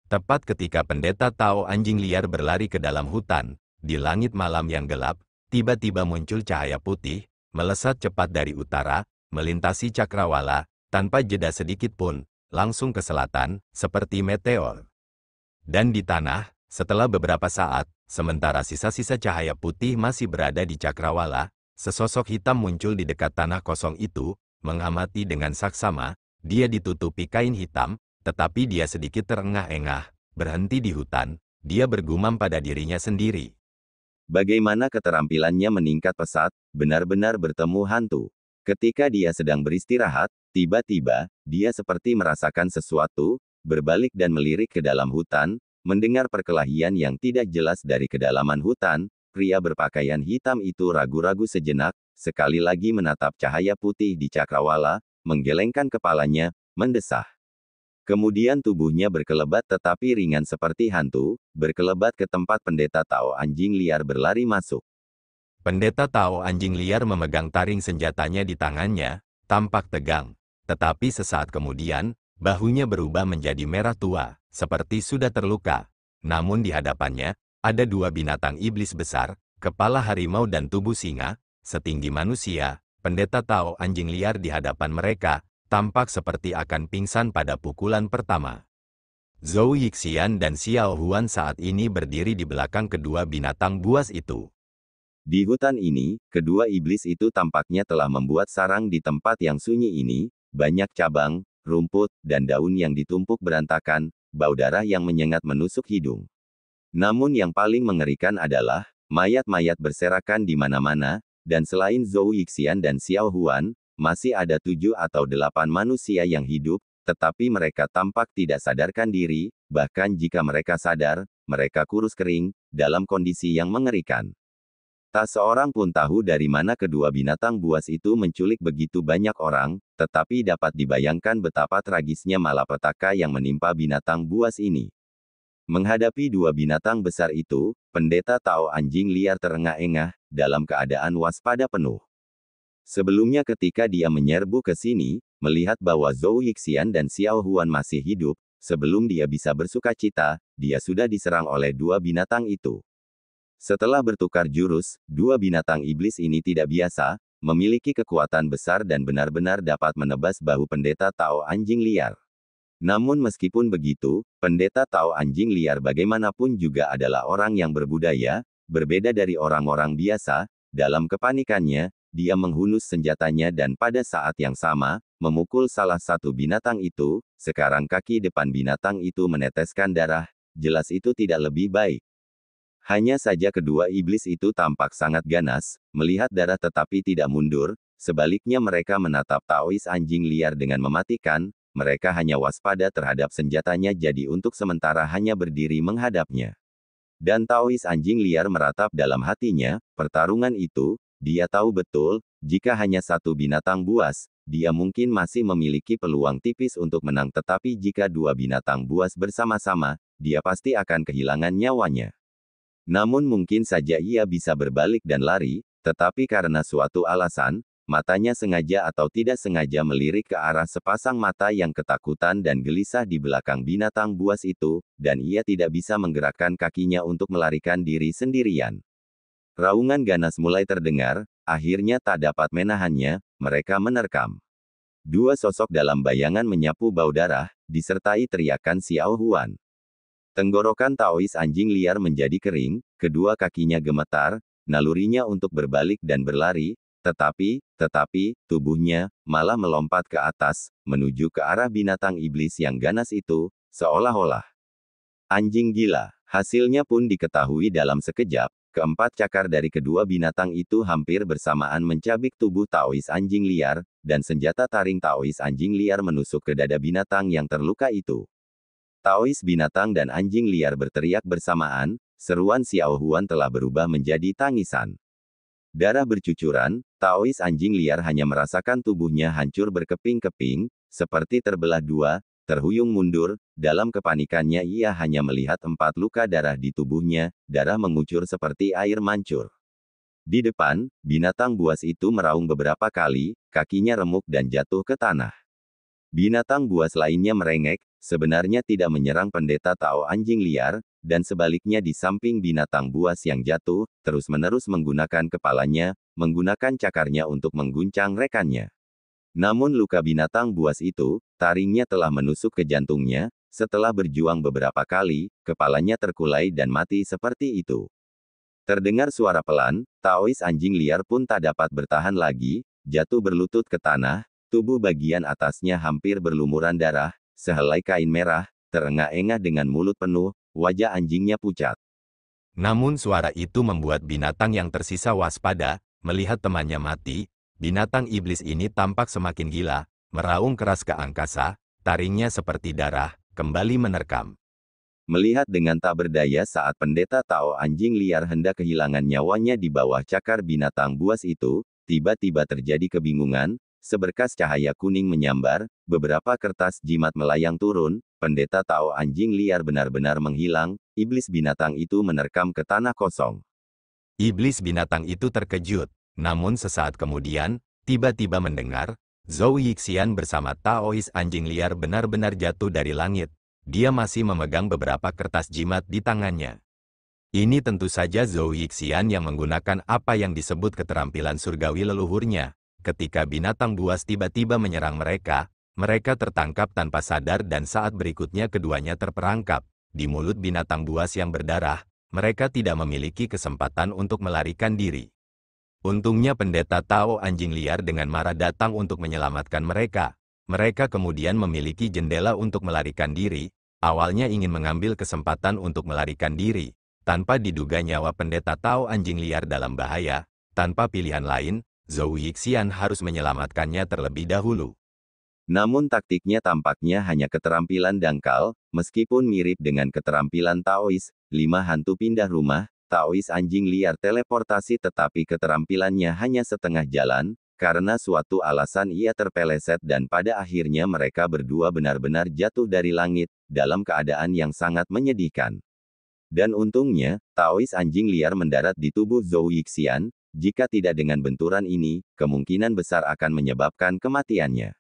Tepat ketika pendeta Tao anjing liar berlari ke dalam hutan, di langit malam yang gelap, tiba-tiba muncul cahaya putih, melesat cepat dari utara, melintasi cakrawala, tanpa jeda sedikit pun, langsung ke selatan, seperti meteor. Dan di tanah, setelah beberapa saat, sementara sisa-sisa cahaya putih masih berada di cakrawala, sesosok hitam muncul di dekat tanah kosong itu, mengamati dengan saksama. Dia ditutupi kain hitam, tetapi dia sedikit terengah-engah, berhenti di hutan. Dia bergumam pada dirinya sendiri. Bagaimana keterampilannya meningkat pesat, benar-benar bertemu hantu. Ketika dia sedang beristirahat, tiba-tiba, dia seperti merasakan sesuatu, berbalik dan melirik ke dalam hutan, mendengar perkelahian yang tidak jelas dari kedalaman hutan. Pria berpakaian hitam itu ragu-ragu sejenak, sekali lagi menatap cahaya putih di cakrawala, menggelengkan kepalanya, mendesah. Kemudian tubuhnya berkelebat tetapi ringan seperti hantu, berkelebat ke tempat pendeta Tao anjing liar berlari masuk. Pendeta Tao anjing liar memegang taring senjatanya di tangannya, tampak tegang. Tetapi sesaat kemudian, bahunya berubah menjadi merah tua, seperti sudah terluka. Namun di hadapannya, ada dua binatang iblis besar, kepala harimau dan tubuh singa, setinggi manusia. Pendeta Tao anjing liar di hadapan mereka, tampak seperti akan pingsan pada pukulan pertama. Zhou Yixian dan Xiao Huan saat ini berdiri di belakang kedua binatang buas itu. Di hutan ini, kedua iblis itu tampaknya telah membuat sarang di tempat yang sunyi ini, banyak cabang, rumput, dan daun yang ditumpuk berantakan, bau darah yang menyengat menusuk hidung. Namun yang paling mengerikan adalah, mayat-mayat berserakan di mana-mana, dan selain Zhou Yixian dan Xiao Huan, masih ada 7 atau 8 manusia yang hidup, tetapi mereka tampak tidak sadarkan diri, bahkan jika mereka sadar, mereka kurus kering, dalam kondisi yang mengerikan. Tak seorang pun tahu dari mana kedua binatang buas itu menculik begitu banyak orang, tetapi dapat dibayangkan betapa tragisnya malapetaka yang menimpa binatang buas ini. Menghadapi dua binatang besar itu, pendeta Tao anjing liar terengah-engah, dalam keadaan waspada penuh. Sebelumnya ketika dia menyerbu ke sini, melihat bahwa Zhou Yixian dan Xiao Huan masih hidup, sebelum dia bisa bersukacita, dia sudah diserang oleh dua binatang itu. Setelah bertukar jurus, dua binatang iblis ini tidak biasa, memiliki kekuatan besar dan benar-benar dapat menebas bahu pendeta Tao anjing liar. Namun meskipun begitu, pendeta Tao anjing liar bagaimanapun juga adalah orang yang berbudaya, berbeda dari orang-orang biasa. Dalam kepanikannya, dia menghunus senjatanya dan pada saat yang sama, memukul salah satu binatang itu. Sekarang kaki depan binatang itu meneteskan darah, jelas itu tidak lebih baik. Hanya saja kedua iblis itu tampak sangat ganas, melihat darah tetapi tidak mundur. Sebaliknya mereka menatap Taois anjing liar dengan mematikan. Mereka hanya waspada terhadap senjatanya, jadi untuk sementara hanya berdiri menghadapnya. Dan Taois anjing liar meratap dalam hatinya, pertarungan itu, dia tahu betul, jika hanya satu binatang buas, dia mungkin masih memiliki peluang tipis untuk menang, tetapi jika dua binatang buas bersama-sama, dia pasti akan kehilangan nyawanya. Namun mungkin saja ia bisa berbalik dan lari, tetapi karena suatu alasan, matanya sengaja atau tidak sengaja melirik ke arah sepasang mata yang ketakutan dan gelisah di belakang binatang buas itu, dan ia tidak bisa menggerakkan kakinya untuk melarikan diri sendirian. Raungan ganas mulai terdengar, akhirnya tak dapat menahannya, mereka menerkam. Dua sosok dalam bayangan menyapu bau darah, disertai teriakan Xiao Huan. Tenggorokan Taois anjing liar menjadi kering, kedua kakinya gemetar, nalurinya untuk berbalik dan berlari, tetapi, tubuhnya, malah melompat ke atas, menuju ke arah binatang iblis yang ganas itu, seolah-olah anjing gila. Hasilnya pun diketahui dalam sekejap, keempat cakar dari kedua binatang itu hampir bersamaan mencabik tubuh Taois anjing liar, dan senjata taring Taois anjing liar menusuk ke dada binatang yang terluka itu. Taois binatang dan anjing liar berteriak bersamaan, seruan Xiao Huan telah berubah menjadi tangisan. Darah bercucuran, Taois anjing liar hanya merasakan tubuhnya hancur berkeping-keping, seperti terbelah dua, terhuyung mundur, dalam kepanikannya ia hanya melihat 4 luka darah di tubuhnya, darah mengucur seperti air mancur. Di depan, binatang buas itu meraung beberapa kali, kakinya remuk dan jatuh ke tanah. Binatang buas lainnya merengek, sebenarnya tidak menyerang pendeta Tao anjing liar, dan sebaliknya di samping binatang buas yang jatuh, terus-menerus menggunakan kepalanya, menggunakan cakarnya untuk mengguncang rekannya. Namun luka binatang buas itu, taringnya telah menusuk ke jantungnya, setelah berjuang beberapa kali, kepalanya terkulai dan mati seperti itu. Terdengar suara pelan, Taois anjing liar pun tak dapat bertahan lagi, jatuh berlutut ke tanah, tubuh bagian atasnya hampir berlumuran darah, sehelai kain merah, terengah-engah dengan mulut penuh, wajah anjingnya pucat. Namun suara itu membuat binatang yang tersisa waspada, melihat temannya mati. Binatang iblis ini tampak semakin gila, meraung keras ke angkasa, taringnya seperti darah, kembali menerkam. Melihat dengan tak berdaya saat pendeta Tao anjing liar hendak kehilangan nyawanya di bawah cakar binatang buas itu, tiba-tiba terjadi kebingungan, seberkas cahaya kuning menyambar, beberapa kertas jimat melayang turun, pendeta Tao anjing liar benar-benar menghilang, iblis binatang itu menerkam ke tanah kosong. Iblis binatang itu terkejut, namun sesaat kemudian, tiba-tiba mendengar, Zhou Yixian bersama Taois anjing liar benar-benar jatuh dari langit. Dia masih memegang beberapa kertas jimat di tangannya. Ini tentu saja Zhou Yixian yang menggunakan apa yang disebut keterampilan surgawi leluhurnya. Ketika binatang buas tiba-tiba menyerang mereka, mereka tertangkap tanpa sadar dan saat berikutnya keduanya terperangkap. Di mulut binatang buas yang berdarah, mereka tidak memiliki kesempatan untuk melarikan diri. Untungnya pendeta Tao anjing liar dengan marah datang untuk menyelamatkan mereka. Mereka kemudian memiliki jendela untuk melarikan diri, awalnya ingin mengambil kesempatan untuk melarikan diri. Tanpa diduga nyawa pendeta Tao anjing liar dalam bahaya, tanpa pilihan lain, Zhou Yixian harus menyelamatkannya terlebih dahulu. Namun taktiknya tampaknya hanya keterampilan dangkal, meskipun mirip dengan keterampilan Taois, 5 hantu pindah rumah, Taois anjing liar teleportasi tetapi keterampilannya hanya setengah jalan, karena suatu alasan ia terpeleset dan pada akhirnya mereka berdua benar-benar jatuh dari langit, dalam keadaan yang sangat menyedihkan. Dan untungnya, Taois anjing liar mendarat di tubuh Zhou Yixian, jika tidak dengan benturan ini, kemungkinan besar akan menyebabkan kematiannya.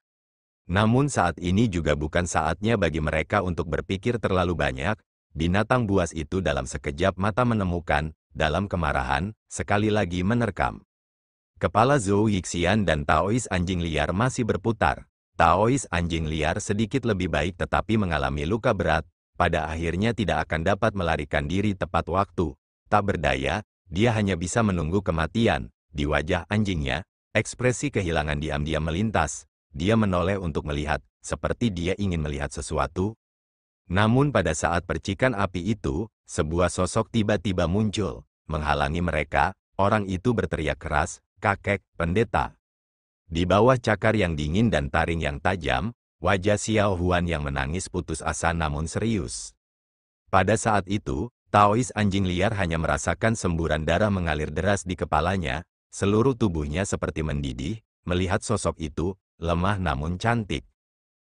Namun saat ini juga bukan saatnya bagi mereka untuk berpikir terlalu banyak. Binatang buas itu dalam sekejap mata menemukan, dalam kemarahan, sekali lagi menerkam. Kepala Zhou Yixian dan Taois anjing liar masih berputar. Taois anjing liar sedikit lebih baik tetapi mengalami luka berat, pada akhirnya tidak akan dapat melarikan diri tepat waktu. Tak berdaya, dia hanya bisa menunggu kematian. Di wajah anjingnya, ekspresi kehilangan diam-diam melintas. Dia menoleh untuk melihat, seperti dia ingin melihat sesuatu. Namun pada saat percikan api itu, sebuah sosok tiba-tiba muncul, menghalangi mereka. Orang itu berteriak keras, "Kakek, pendeta!" Di bawah cakar yang dingin dan taring yang tajam, wajah Xiao Huan yang menangis putus asa namun serius. Pada saat itu, Taois anjing liar hanya merasakan semburan darah mengalir deras di kepalanya, seluruh tubuhnya seperti mendidih, melihat sosok itu, lemah namun cantik.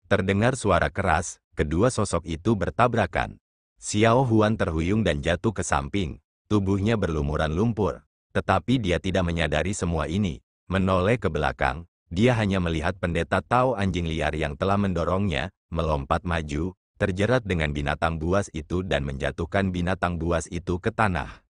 Terdengar suara keras, kedua sosok itu bertabrakan. Xiao Huan terhuyung dan jatuh ke samping, tubuhnya berlumuran lumpur. Tetapi dia tidak menyadari semua ini. Menoleh ke belakang, dia hanya melihat pendeta Tao anjing liar yang telah mendorongnya, melompat maju, terjerat dengan binatang buas itu dan menjatuhkan binatang buas itu ke tanah.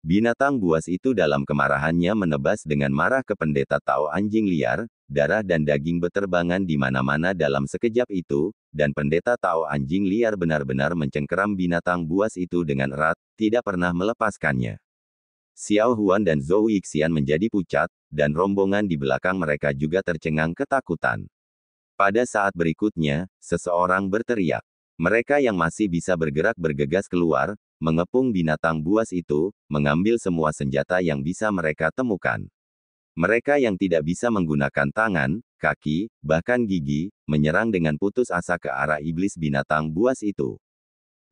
Binatang buas itu dalam kemarahannya menebas dengan marah ke pendeta Tao anjing liar, darah dan daging beterbangan di mana-mana dalam sekejap itu, dan pendeta Tao anjing liar benar-benar mencengkeram binatang buas itu dengan erat, tidak pernah melepaskannya. Xiao Huan dan Zhou Yixian menjadi pucat, dan rombongan di belakang mereka juga tercengang ketakutan. Pada saat berikutnya, seseorang berteriak. Mereka yang masih bisa bergerak bergegas keluar, mengepung binatang buas itu, mengambil semua senjata yang bisa mereka temukan. Mereka yang tidak bisa menggunakan tangan, kaki, bahkan gigi, menyerang dengan putus asa ke arah iblis binatang buas itu.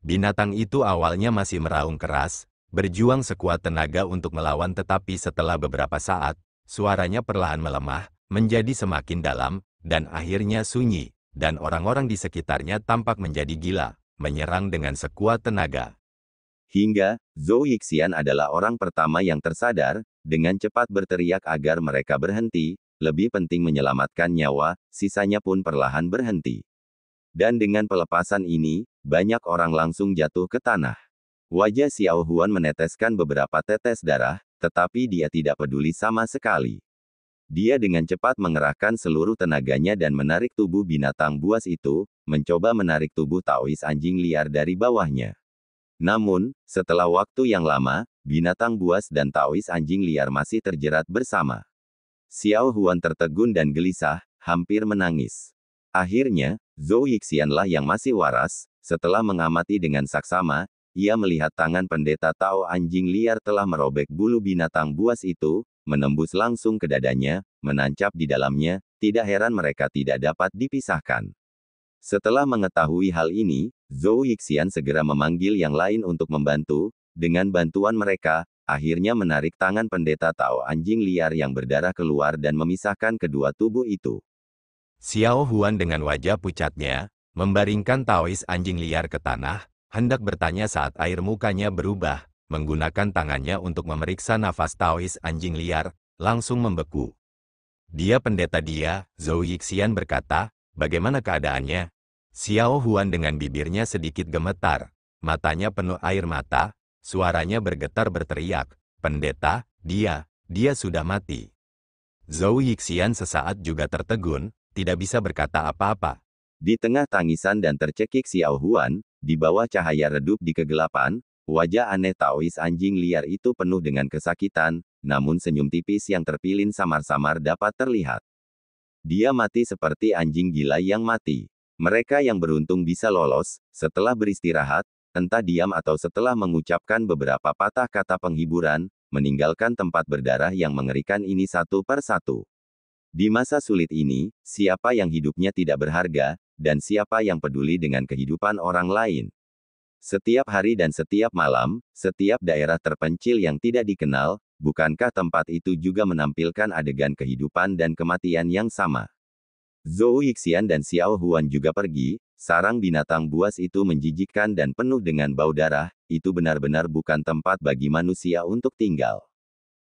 Binatang itu awalnya masih meraung keras, berjuang sekuat tenaga untuk melawan tetapi setelah beberapa saat, suaranya perlahan melemah, menjadi semakin dalam, dan akhirnya sunyi. dan orang-orang di sekitarnya tampak menjadi gila, menyerang dengan sekuat tenaga. Hingga, Zhou Yixian adalah orang pertama yang tersadar, dengan cepat berteriak agar mereka berhenti, lebih penting menyelamatkan nyawa, sisanya pun perlahan berhenti. Dan dengan pelepasan ini, banyak orang langsung jatuh ke tanah. Wajah Xiao Huan meneteskan beberapa tetes darah, tetapi dia tidak peduli sama sekali. Dia dengan cepat mengerahkan seluruh tenaganya dan menarik tubuh binatang buas itu, mencoba menarik tubuh Taois anjing liar dari bawahnya. Namun, setelah waktu yang lama, binatang buas dan Taois anjing liar masih terjerat bersama. Xiao Huan tertegun dan gelisah, hampir menangis. Akhirnya, Zhou Yixianlah yang masih waras. Setelah mengamati dengan saksama, ia melihat tangan pendeta Tao anjing liar telah merobek bulu binatang buas itu, menembus langsung ke dadanya, menancap di dalamnya, tidak heran mereka tidak dapat dipisahkan. Setelah mengetahui hal ini, Zhou Yixian segera memanggil yang lain untuk membantu. Dengan bantuan mereka, akhirnya menarik tangan pendeta Tao anjing liar yang berdarah keluar dan memisahkan kedua tubuh itu. Xiao Huan dengan wajah pucatnya, membaringkan Taois anjing liar ke tanah, hendak bertanya saat air mukanya berubah, menggunakan tangannya untuk memeriksa nafas Taois anjing liar, langsung membeku. Dia pendeta dia, Zhou Yixian berkata, bagaimana keadaannya? Xiao Huan dengan bibirnya sedikit gemetar, matanya penuh air mata, suaranya bergetar berteriak, pendeta, dia sudah mati. Zhou Yixian sesaat juga tertegun, tidak bisa berkata apa-apa. Di tengah tangisan dan tercekik Xiao Huan, di bawah cahaya redup di kegelapan, wajah aneh Taois anjing liar itu penuh dengan kesakitan, namun senyum tipis yang terpilin samar-samar dapat terlihat. Dia mati seperti anjing gila yang mati. Mereka yang beruntung bisa lolos, setelah beristirahat, entah diam atau setelah mengucapkan beberapa patah kata penghiburan, meninggalkan tempat berdarah yang mengerikan ini satu per satu. Di masa sulit ini, siapa yang hidupnya tidak berharga, dan siapa yang peduli dengan kehidupan orang lain? Setiap hari dan setiap malam, setiap daerah terpencil yang tidak dikenal, bukankah tempat itu juga menampilkan adegan kehidupan dan kematian yang sama? Zhou Yixian dan Xiao Huan juga pergi, sarang binatang buas itu menjijikkan dan penuh dengan bau darah, itu benar-benar bukan tempat bagi manusia untuk tinggal.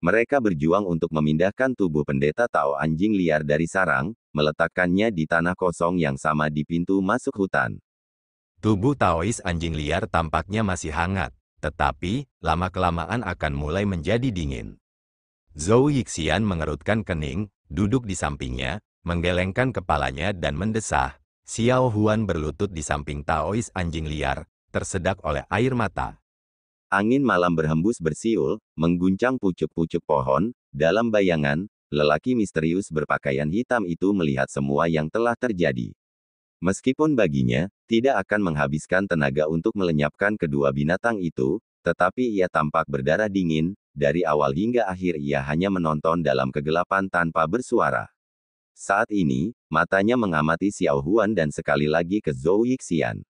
Mereka berjuang untuk memindahkan tubuh pendeta Tao anjing liar dari sarang, meletakkannya di tanah kosong yang sama di pintu masuk hutan. Tubuh Taois anjing liar tampaknya masih hangat, tetapi, lama-kelamaan akan mulai menjadi dingin. Zhou Yixian mengerutkan kening, duduk di sampingnya, menggelengkan kepalanya dan mendesah. Xiao Huan berlutut di samping Taois anjing liar, tersedak oleh air mata. Angin malam berhembus bersiul, mengguncang pucuk-pucuk pohon. Dalam bayangan, lelaki misterius berpakaian hitam itu melihat semua yang telah terjadi. Meskipun baginya, tidak akan menghabiskan tenaga untuk melenyapkan kedua binatang itu, tetapi ia tampak berdarah dingin, dari awal hingga akhir ia hanya menonton dalam kegelapan tanpa bersuara. Saat ini, matanya mengamati Xiao Huan dan sekali lagi ke Zhou Yixian.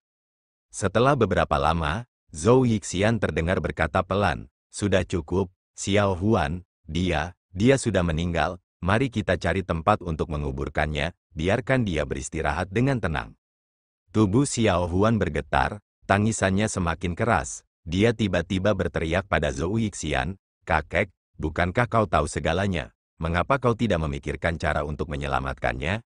Setelah beberapa lama, Zhou Yixian terdengar berkata pelan, sudah cukup, Xiao Huan, dia sudah meninggal, mari kita cari tempat untuk menguburkannya, biarkan dia beristirahat dengan tenang. Tubuh Xiao Huan bergetar, tangisannya semakin keras, dia tiba-tiba berteriak pada Zhou Yixian, kakek, bukankah kau tahu segalanya, mengapa kau tidak memikirkan cara untuk menyelamatkannya?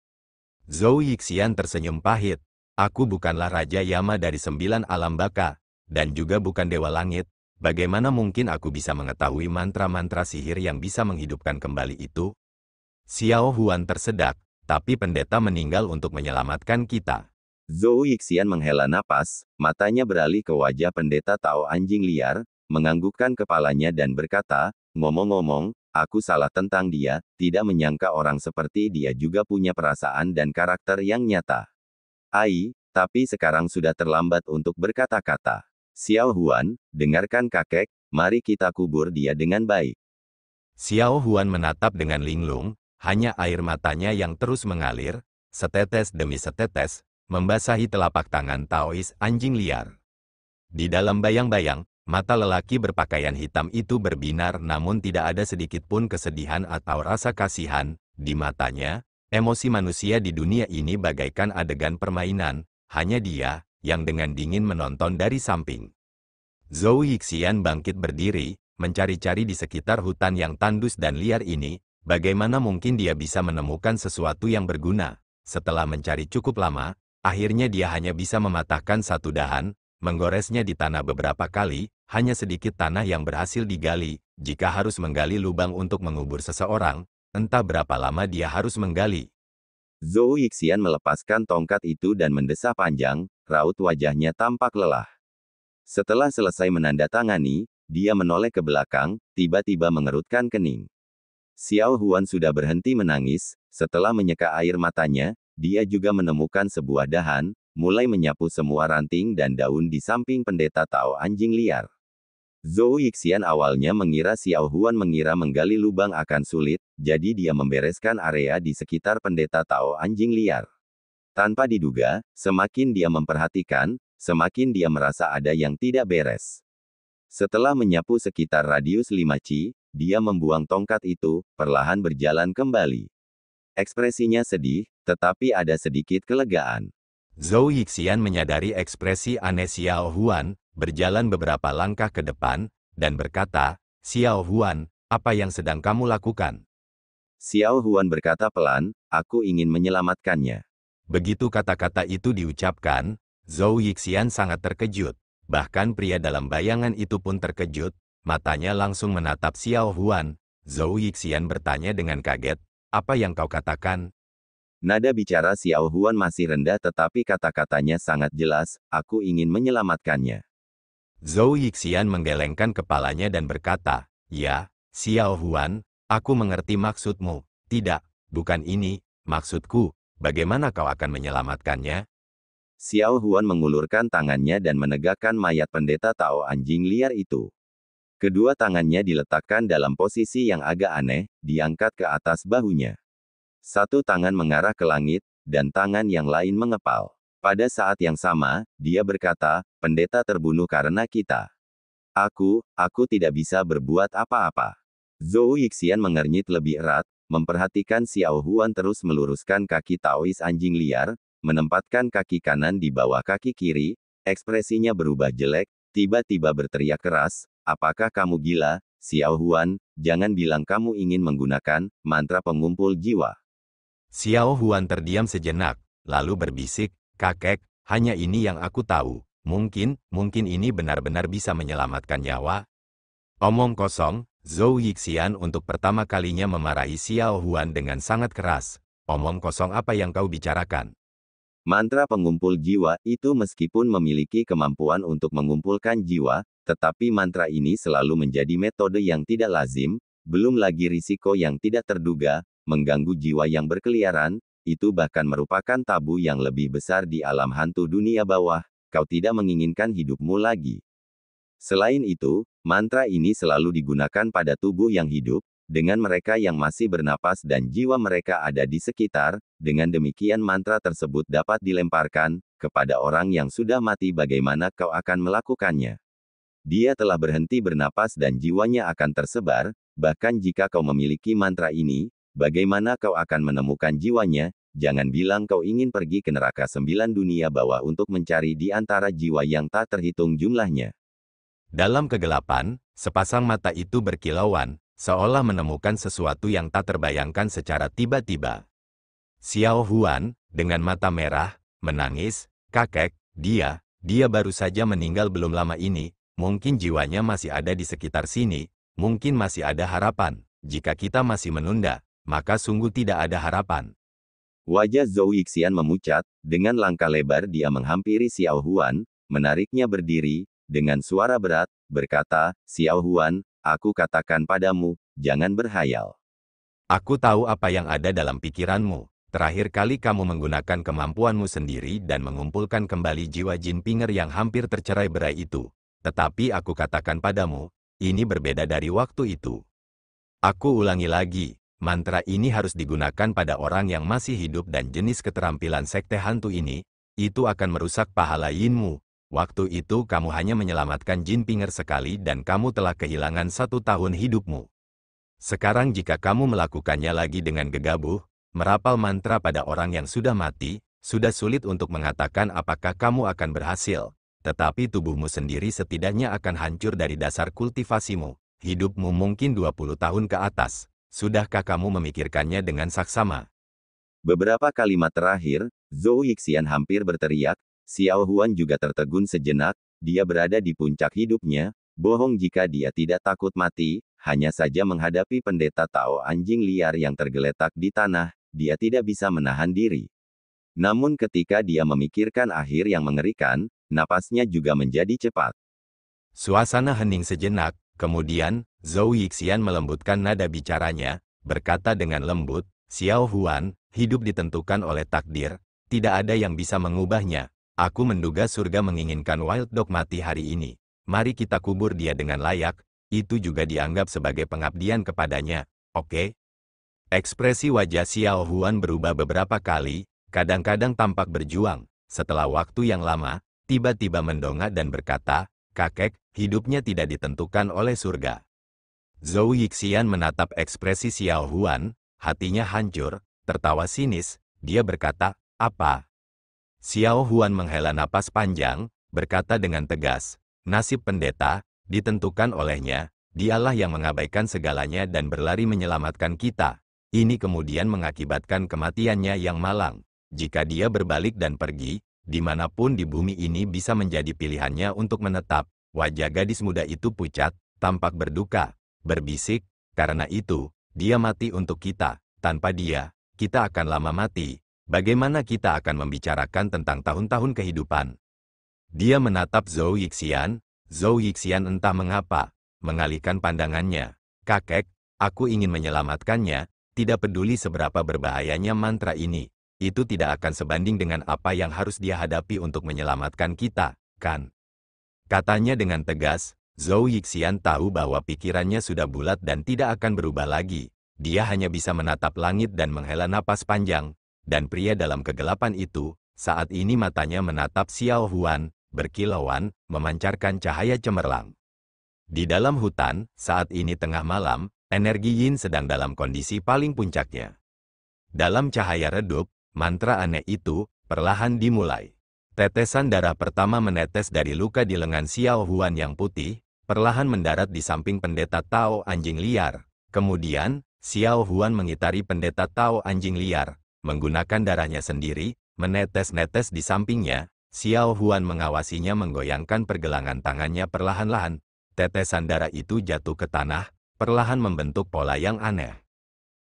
Zhou Yixian tersenyum pahit, aku bukanlah Raja Yama dari 9 alam baka, dan juga bukan Dewa Langit, bagaimana mungkin aku bisa mengetahui mantra-mantra sihir yang bisa menghidupkan kembali itu? Xiao Huan tersedak, tapi pendeta meninggal untuk menyelamatkan kita. Zhou Yixian menghela napas, matanya beralih ke wajah pendeta Tao anjing liar, menganggukkan kepalanya dan berkata, ngomong-ngomong, aku salah tentang dia, tidak menyangka orang seperti dia juga punya perasaan dan karakter yang nyata. Tapi sekarang sudah terlambat untuk berkata-kata. Xiao Huan, dengarkan kakek, mari kita kubur dia dengan baik. Xiao Huan menatap dengan linglung, hanya air matanya yang terus mengalir, setetes demi setetes, membasahi telapak tangan Taois anjing liar. Di dalam bayang-bayang, mata lelaki berpakaian hitam itu berbinar namun tidak ada sedikit pun kesedihan atau rasa kasihan di matanya, Emosi manusia di dunia ini bagaikan adegan permainan, hanya dia yang dengan dingin menonton dari samping. Zhou Yixian bangkit berdiri, mencari-cari di sekitar hutan yang tandus dan liar ini, bagaimana mungkin dia bisa menemukan sesuatu yang berguna. Setelah mencari cukup lama, akhirnya dia hanya bisa mematahkan satu dahan, menggoresnya di tanah beberapa kali, hanya sedikit tanah yang berhasil digali. Jika harus menggali lubang untuk mengubur seseorang, entah berapa lama dia harus menggali. Zhou Yixian melepaskan tongkat itu dan mendesah panjang, raut wajahnya tampak lelah. Setelah selesai menandatangani, dia menoleh ke belakang, tiba-tiba mengerutkan kening. Xiao Huan sudah berhenti menangis, setelah menyeka air matanya, dia juga menemukan sebuah dahan, mulai menyapu semua ranting dan daun di samping pendeta Tao anjing liar. Zhou Yixian awalnya mengira Xiao Huan mengira menggali lubang akan sulit, jadi dia membereskan area di sekitar pendeta Tao anjing liar. Tanpa diduga, semakin dia memperhatikan, semakin dia merasa ada yang tidak beres. Setelah menyapu sekitar radius 5 Qi, dia membuang tongkat itu, perlahan berjalan kembali. Ekspresinya sedih, tetapi ada sedikit kelegaan. Zhou Yixian menyadari ekspresi aneh Xiao Huan, berjalan beberapa langkah ke depan, dan berkata, "Xiao Huan, apa yang sedang kamu lakukan?" Xiao Huan berkata pelan, "Aku ingin menyelamatkannya." Begitu kata-kata itu diucapkan, Zhou Yixian sangat terkejut. Bahkan pria dalam bayangan itu pun terkejut, matanya langsung menatap Xiao Huan. Zhou Yixian bertanya dengan kaget, "Apa yang kau katakan?" Nada bicara Xiao Huan masih rendah tetapi kata-katanya sangat jelas, "Aku ingin menyelamatkannya." Zhou Yixian menggelengkan kepalanya dan berkata, "Ya, Xiao Huan, aku mengerti maksudmu. Tidak, bukan ini, maksudku, bagaimana kau akan menyelamatkannya?" Xiao Huan mengulurkan tangannya dan menegakkan mayat pendeta Tao anjing liar itu. Kedua tangannya diletakkan dalam posisi yang agak aneh, diangkat ke atas bahunya. Satu tangan mengarah ke langit, dan tangan yang lain mengepal. Pada saat yang sama, dia berkata, "Pendeta terbunuh karena kita. Aku tidak bisa berbuat apa-apa." Zhou Yixian mengernyit lebih erat, memperhatikan Xiao Huan terus meluruskan kaki Taois anjing liar, menempatkan kaki kanan di bawah kaki kiri, ekspresinya berubah jelek, tiba-tiba berteriak keras, "Apakah kamu gila, Xiao Huan? Jangan bilang kamu ingin menggunakan mantra pengumpul jiwa." Xiao Huan terdiam sejenak, lalu berbisik, "Kakek, hanya ini yang aku tahu. Mungkin ini benar-benar bisa menyelamatkan nyawa." Omong kosong, Zhou Yixian untuk pertama kalinya memarahi Xiao Huan dengan sangat keras. "Omong kosong apa yang kau bicarakan?" Mantra pengumpul jiwa itu meskipun memiliki kemampuan untuk mengumpulkan jiwa, tetapi mantra ini selalu menjadi metode yang tidak lazim, belum lagi risiko yang tidak terduga, mengganggu jiwa yang berkeliaran, itu bahkan merupakan tabu yang lebih besar di alam hantu dunia bawah, kau tidak menginginkan hidupmu lagi. Selain itu, mantra ini selalu digunakan pada tubuh yang hidup, dengan mereka yang masih bernapas dan jiwa mereka ada di sekitar, dengan demikian mantra tersebut dapat dilemparkan, kepada orang yang sudah mati bagaimana kau akan melakukannya. Dia telah berhenti bernapas dan jiwanya akan tersebar, bahkan jika kau memiliki mantra ini, bagaimana kau akan menemukan jiwanya, jangan bilang kau ingin pergi ke neraka 9 dunia bawah untuk mencari di antara jiwa yang tak terhitung jumlahnya. Dalam kegelapan, sepasang mata itu berkilauan, seolah menemukan sesuatu yang tak terbayangkan secara tiba-tiba. Xiao Huan, dengan mata merah, menangis, "Kakek, dia baru saja meninggal belum lama ini, mungkin jiwanya masih ada di sekitar sini, mungkin masih ada harapan. Jika kita masih menunda, maka sungguh tidak ada harapan." Wajah Zhou Yixian memucat, dengan langkah lebar dia menghampiri Xiao Huan, menariknya berdiri, dengan suara berat, berkata, "Xiao Huan, aku katakan padamu, jangan berhayal. Aku tahu apa yang ada dalam pikiranmu. Terakhir kali kamu menggunakan kemampuanmu sendiri dan mengumpulkan kembali jiwa Jin Pinger yang hampir tercerai-berai itu. Tetapi aku katakan padamu, ini berbeda dari waktu itu. Aku ulangi lagi, mantra ini harus digunakan pada orang yang masih hidup dan jenis keterampilan sekte hantu ini, itu akan merusak pahala yinmu. Waktu itu kamu hanya menyelamatkan Jin Pinger sekali dan kamu telah kehilangan 1 tahun hidupmu. Sekarang jika kamu melakukannya lagi dengan gegabah, merapal mantra pada orang yang sudah mati, sudah sulit untuk mengatakan apakah kamu akan berhasil. Tetapi tubuhmu sendiri setidaknya akan hancur dari dasar kultivasimu. Hidupmu mungkin 20 tahun ke atas. Sudahkah kamu memikirkannya dengan saksama? Beberapa kalimat terakhir, Zhou Yixian hampir berteriak. Xiao Huan juga tertegun sejenak. Dia berada di puncak hidupnya. Bohong jika dia tidak takut mati. Hanya saja menghadapi pendeta Tao anjing liar yang tergeletak di tanah, dia tidak bisa menahan diri. Namun ketika dia memikirkan akhir yang mengerikan, napasnya juga menjadi cepat. Suasana hening sejenak, kemudian, Zhou Yixian melembutkan nada bicaranya, berkata dengan lembut, Xiao Huan, hidup ditentukan oleh takdir, tidak ada yang bisa mengubahnya. Aku menduga surga menginginkan Wild Dog mati hari ini. Mari kita kubur dia dengan layak, itu juga dianggap sebagai pengabdian kepadanya, oke? Ekspresi wajah Xiao Huan berubah beberapa kali, kadang-kadang tampak berjuang, setelah waktu yang lama, tiba-tiba mendongak dan berkata, kakek, hidupnya tidak ditentukan oleh surga. Zhou Yixian menatap ekspresi Xiao Huan, hatinya hancur, tertawa sinis, dia berkata, apa? Xiao Huan menghela napas panjang, berkata dengan tegas, nasib pendeta, ditentukan olehnya, dialah yang mengabaikan segalanya dan berlari menyelamatkan kita. Ini kemudian mengakibatkan kematiannya yang malang. Jika dia berbalik dan pergi, dimanapun di bumi ini bisa menjadi pilihannya untuk menetap. Wajah gadis muda itu pucat, tampak berduka, berbisik, karena itu, dia mati untuk kita. Tanpa dia, kita akan lama mati. Bagaimana kita akan membicarakan tentang tahun-tahun kehidupan? Dia menatap Zhou Yixian. Zhou Yixian entah mengapa, mengalihkan pandangannya. Kakek, aku ingin menyelamatkannya, tidak peduli seberapa berbahayanya mantra ini. Itu tidak akan sebanding dengan apa yang harus dia hadapi untuk menyelamatkan kita, kan? Katanya dengan tegas, Zhou Yixian tahu bahwa pikirannya sudah bulat dan tidak akan berubah lagi. Dia hanya bisa menatap langit dan menghela napas panjang. Dan pria dalam kegelapan itu, saat ini matanya menatap Xiao Huan, berkilauan, memancarkan cahaya cemerlang. Di dalam hutan, saat ini tengah malam, energi Yin sedang dalam kondisi paling puncaknya. Dalam cahaya redup, mantra aneh itu, perlahan dimulai. Tetesan darah pertama menetes dari luka di lengan Xiao Huan yang putih, perlahan mendarat di samping pendeta Tao anjing liar. Kemudian, Xiao Huan mengitari pendeta Tao anjing liar, menggunakan darahnya sendiri, menetes-netes di sampingnya. Xiao Huan mengawasinya menggoyangkan pergelangan tangannya perlahan-lahan. Tetesan darah itu jatuh ke tanah, perlahan membentuk pola yang aneh.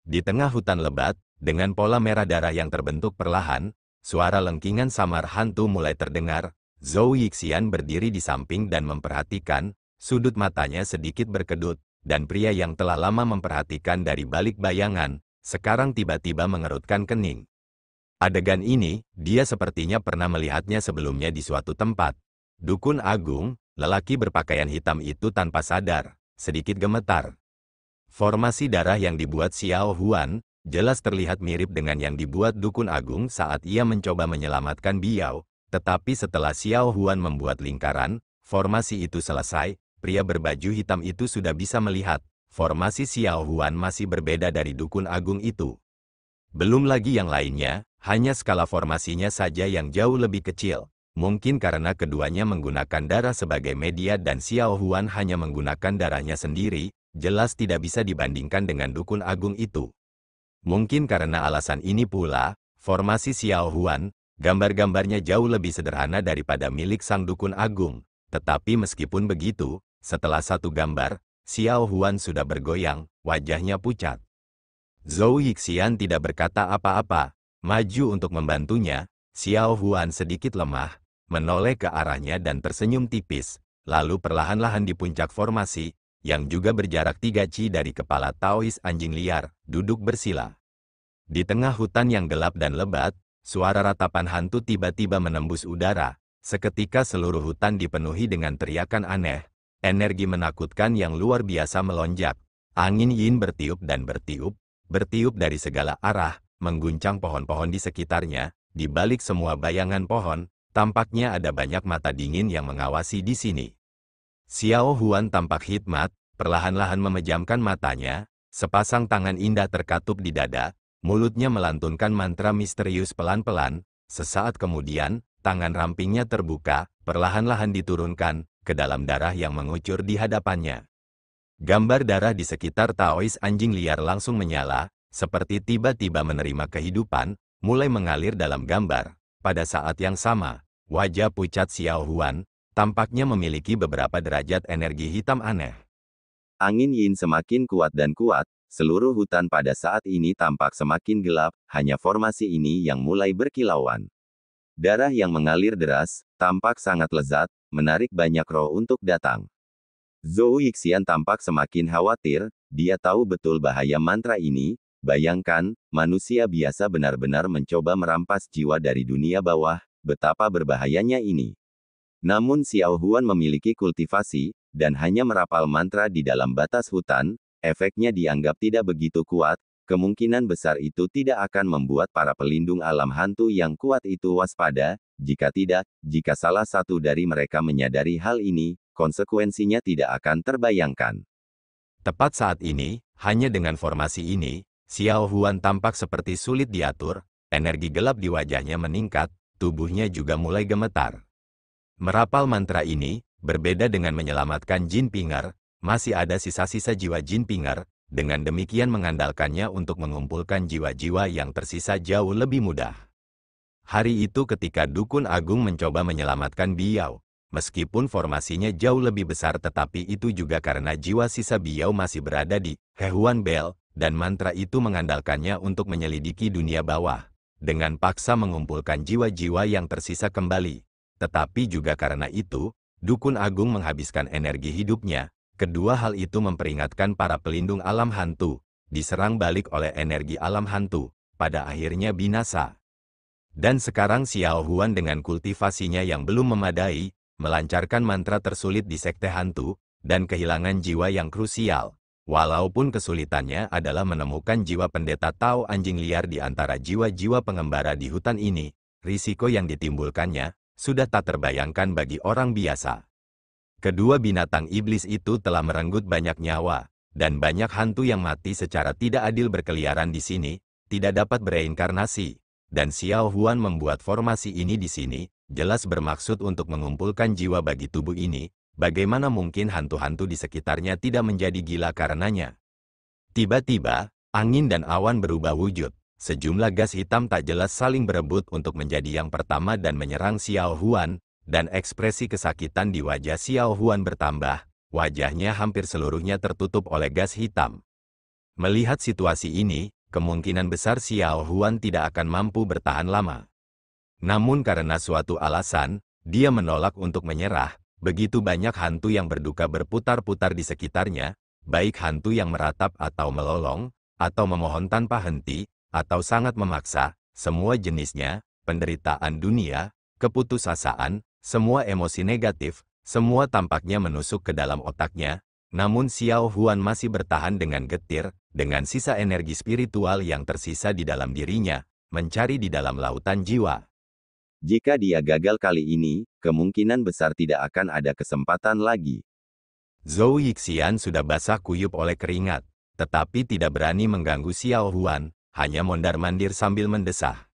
Di tengah hutan lebat, dengan pola merah darah yang terbentuk perlahan, suara lengkingan samar hantu mulai terdengar. Zhou Yixian berdiri di samping dan memperhatikan, sudut matanya sedikit berkedut, dan pria yang telah lama memperhatikan dari balik bayangan, sekarang tiba-tiba mengerutkan kening. Adegan ini, dia sepertinya pernah melihatnya sebelumnya di suatu tempat. Dukun Agung, lelaki berpakaian hitam itu tanpa sadar, sedikit gemetar. Formasi darah yang dibuat Xiao Huan, jelas terlihat mirip dengan yang dibuat Dukun Agung saat ia mencoba menyelamatkan Biao, tetapi setelah Xiao Huan membuat lingkaran, formasi itu selesai, pria berbaju hitam itu sudah bisa melihat, formasi Xiao Huan masih berbeda dari Dukun Agung itu. Belum lagi yang lainnya, hanya skala formasinya saja yang jauh lebih kecil. Mungkin karena keduanya menggunakan darah sebagai media dan Xiao Huan hanya menggunakan darahnya sendiri, jelas tidak bisa dibandingkan dengan Dukun Agung itu. Mungkin karena alasan ini pula, formasi Xiao Huan, gambar-gambarnya jauh lebih sederhana daripada milik sang Dukun Agung. Tetapi meskipun begitu, setelah satu gambar, Xiao Huan sudah bergoyang, wajahnya pucat. Zhou Yixian tidak berkata apa-apa, maju untuk membantunya. Xiao Huan sedikit lemah, menoleh ke arahnya dan tersenyum tipis, lalu perlahan-lahan di puncak formasi, yang juga berjarak 3 ci dari kepala Taois anjing liar, duduk bersila. Di tengah hutan yang gelap dan lebat, suara ratapan hantu tiba-tiba menembus udara. Seketika seluruh hutan dipenuhi dengan teriakan aneh. Energi menakutkan yang luar biasa melonjak. Angin Yin bertiup dan bertiup dari segala arah, mengguncang pohon-pohon di sekitarnya. Di balik semua bayangan pohon, tampaknya ada banyak mata dingin yang mengawasi di sini. Xiao Huan tampak hikmat, perlahan-lahan memejamkan matanya, sepasang tangan indah terkatup di dada, mulutnya melantunkan mantra misterius pelan-pelan. Sesaat kemudian, tangan rampingnya terbuka, perlahan-lahan diturunkan ke dalam darah yang mengucur di hadapannya. Gambar darah di sekitar Taois anjing liar langsung menyala, seperti tiba-tiba menerima kehidupan, mulai mengalir dalam gambar. Pada saat yang sama, wajah pucat Xiao Huan tampaknya memiliki beberapa derajat energi hitam aneh. Angin yin semakin kuat dan kuat, seluruh hutan pada saat ini tampak semakin gelap, hanya formasi ini yang mulai berkilauan. Darah yang mengalir deras, tampak sangat lezat, menarik banyak roh untuk datang. Zhou Yixian tampak semakin khawatir, dia tahu betul bahaya mantra ini. Bayangkan, manusia biasa benar-benar mencoba merampas jiwa dari dunia bawah, betapa berbahayanya ini. Namun Xiao Huan memiliki kultivasi, dan hanya merapal mantra di dalam batas hutan, efeknya dianggap tidak begitu kuat, kemungkinan besar itu tidak akan membuat para pelindung alam hantu yang kuat itu waspada, jika tidak, jika salah satu dari mereka menyadari hal ini, konsekuensinya tidak akan terbayangkan. Tepat saat ini, hanya dengan formasi ini, Xiao Huan tampak seperti sulit diatur, energi gelap di wajahnya meningkat, tubuhnya juga mulai gemetar. Merapal mantra ini, berbeda dengan menyelamatkan Jin Pinger, masih ada sisa-sisa jiwa Jin Pinger, dengan demikian mengandalkannya untuk mengumpulkan jiwa-jiwa yang tersisa jauh lebih mudah. Hari itu ketika Dukun Agung mencoba menyelamatkan Biao, meskipun formasinya jauh lebih besar tetapi itu juga karena jiwa sisa Biao masih berada di Hehuan Bell, dan mantra itu mengandalkannya untuk menyelidiki dunia bawah, dengan paksa mengumpulkan jiwa-jiwa yang tersisa kembali. Tetapi juga karena itu, Dukun Agung menghabiskan energi hidupnya. Kedua hal itu memperingatkan para pelindung alam hantu, diserang balik oleh energi alam hantu, pada akhirnya binasa. Dan sekarang Xiao Huan dengan kultivasinya yang belum memadai, melancarkan mantra tersulit di sekte hantu, dan kehilangan jiwa yang krusial. Walaupun kesulitannya adalah menemukan jiwa pendeta Tao anjing liar di antara jiwa-jiwa pengembara di hutan ini, risiko yang ditimbulkannya sudah tak terbayangkan bagi orang biasa. Kedua binatang iblis itu telah merenggut banyak nyawa, dan banyak hantu yang mati secara tidak adil berkeliaran di sini, tidak dapat bereinkarnasi. Dan Xiao Huan membuat formasi ini di sini, jelas bermaksud untuk mengumpulkan jiwa bagi tubuh ini. Bagaimana mungkin hantu-hantu di sekitarnya tidak menjadi gila karenanya? Tiba-tiba, angin dan awan berubah wujud. Sejumlah gas hitam tak jelas saling berebut untuk menjadi yang pertama dan menyerang Xiao Huan, dan ekspresi kesakitan di wajah Xiao Huan bertambah. Wajahnya hampir seluruhnya tertutup oleh gas hitam. Melihat situasi ini, kemungkinan besar Xiao Huan tidak akan mampu bertahan lama. Namun karena suatu alasan, dia menolak untuk menyerah. Begitu banyak hantu yang berduka berputar-putar di sekitarnya, baik hantu yang meratap atau melolong, atau memohon tanpa henti, atau sangat memaksa, semua jenisnya, penderitaan dunia, keputusasaan, semua emosi negatif, semua tampaknya menusuk ke dalam otaknya. Namun Xiao Huan masih bertahan dengan getir, dengan sisa energi spiritual yang tersisa di dalam dirinya, mencari di dalam lautan jiwa. Jika dia gagal kali ini, kemungkinan besar tidak akan ada kesempatan lagi. Zhou Yixian sudah basah kuyup oleh keringat, tetapi tidak berani mengganggu Xiao Huan, hanya mondar-mandir sambil mendesah.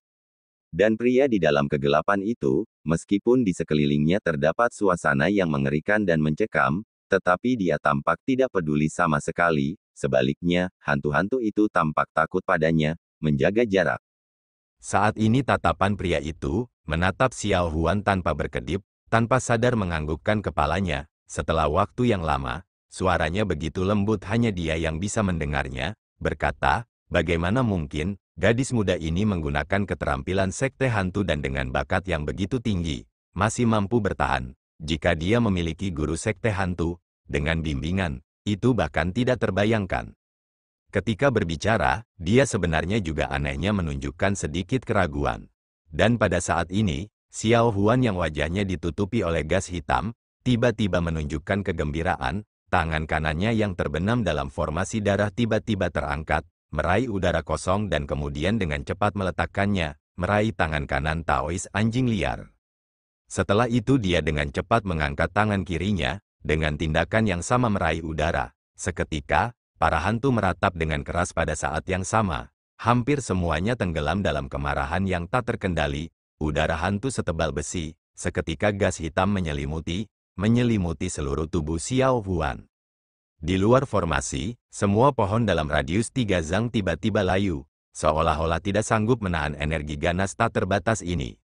Dan pria di dalam kegelapan itu, meskipun di sekelilingnya terdapat suasana yang mengerikan dan mencekam, tetapi dia tampak tidak peduli sama sekali. Sebaliknya, hantu-hantu itu tampak takut padanya, menjaga jarak. Saat ini tatapan pria itu menatap Xiao Huan tanpa berkedip, tanpa sadar menganggukkan kepalanya. Setelah waktu yang lama, suaranya begitu lembut hanya dia yang bisa mendengarnya, berkata, bagaimana mungkin gadis muda ini menggunakan keterampilan sekte hantu dan dengan bakat yang begitu tinggi, masih mampu bertahan. Jika dia memiliki guru sekte hantu, dengan bimbingan, itu bahkan tidak terbayangkan. Ketika berbicara, dia sebenarnya juga anehnya menunjukkan sedikit keraguan. Dan pada saat ini, Xiao Huan yang wajahnya ditutupi oleh gas hitam, tiba-tiba menunjukkan kegembiraan, tangan kanannya yang terbenam dalam formasi darah tiba-tiba terangkat, meraih udara kosong dan kemudian dengan cepat meletakkannya, meraih tangan kanan Taois anjing liar. Setelah itu dia dengan cepat mengangkat tangan kirinya, dengan tindakan yang sama meraih udara. Seketika, para hantu meratap dengan keras pada saat yang sama. Hampir semuanya tenggelam dalam kemarahan yang tak terkendali. Udara hantu setebal besi, seketika gas hitam menyelimuti seluruh tubuh Xiao Huan. Di luar formasi, semua pohon dalam radius 3 zang tiba-tiba layu, seolah-olah tidak sanggup menahan energi ganas tak terbatas ini.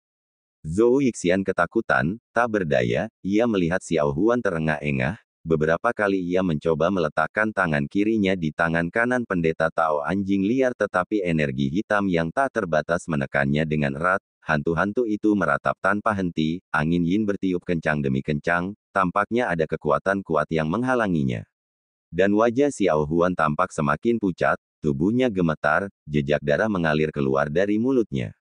Zhou Yixian ketakutan, tak berdaya, ia melihat Xiao Huan terengah-engah. Beberapa kali ia mencoba meletakkan tangan kirinya di tangan kanan pendeta Tao anjing liar, tetapi energi hitam yang tak terbatas menekannya dengan erat. Hantu-hantu itu meratap tanpa henti, angin yin bertiup kencang demi kencang, tampaknya ada kekuatan kuat yang menghalanginya. Dan wajah Xiao Huan tampak semakin pucat, tubuhnya gemetar, jejak darah mengalir keluar dari mulutnya.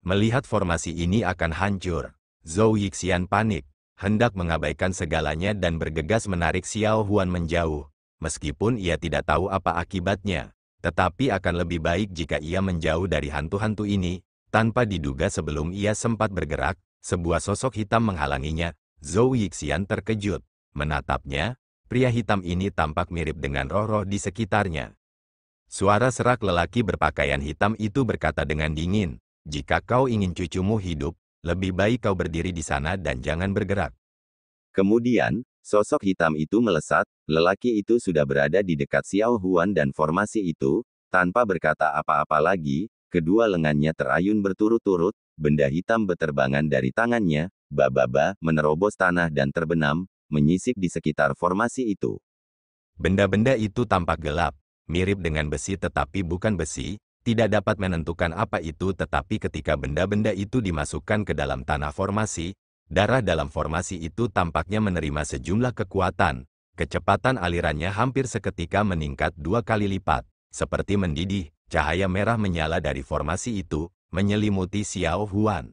Melihat formasi ini akan hancur, Zhou Yixian panik, hendak mengabaikan segalanya dan bergegas menarik Xiao Huan menjauh. Meskipun ia tidak tahu apa akibatnya, tetapi akan lebih baik jika ia menjauh dari hantu-hantu ini. Tanpa diduga sebelum ia sempat bergerak, sebuah sosok hitam menghalanginya. Zhou Yixian terkejut, menatapnya. Pria hitam ini tampak mirip dengan roh-roh di sekitarnya. Suara serak lelaki berpakaian hitam itu berkata dengan dingin, "Jika kau ingin cucumu hidup, lebih baik kau berdiri di sana dan jangan bergerak." Kemudian, sosok hitam itu melesat, lelaki itu sudah berada di dekat Xiao Huan dan formasi itu, tanpa berkata apa-apa lagi, kedua lengannya terayun berturut-turut, benda hitam beterbangan dari tangannya, baba-baba, menerobos tanah dan terbenam, menyisip di sekitar formasi itu. Benda-benda itu tampak gelap, mirip dengan besi tetapi bukan besi, tidak dapat menentukan apa itu, tetapi ketika benda-benda itu dimasukkan ke dalam tanah formasi, darah dalam formasi itu tampaknya menerima sejumlah kekuatan. Kecepatan alirannya hampir seketika meningkat 2 kali lipat, seperti mendidih. Cahaya merah menyala dari formasi itu, menyelimuti Xiao Huan.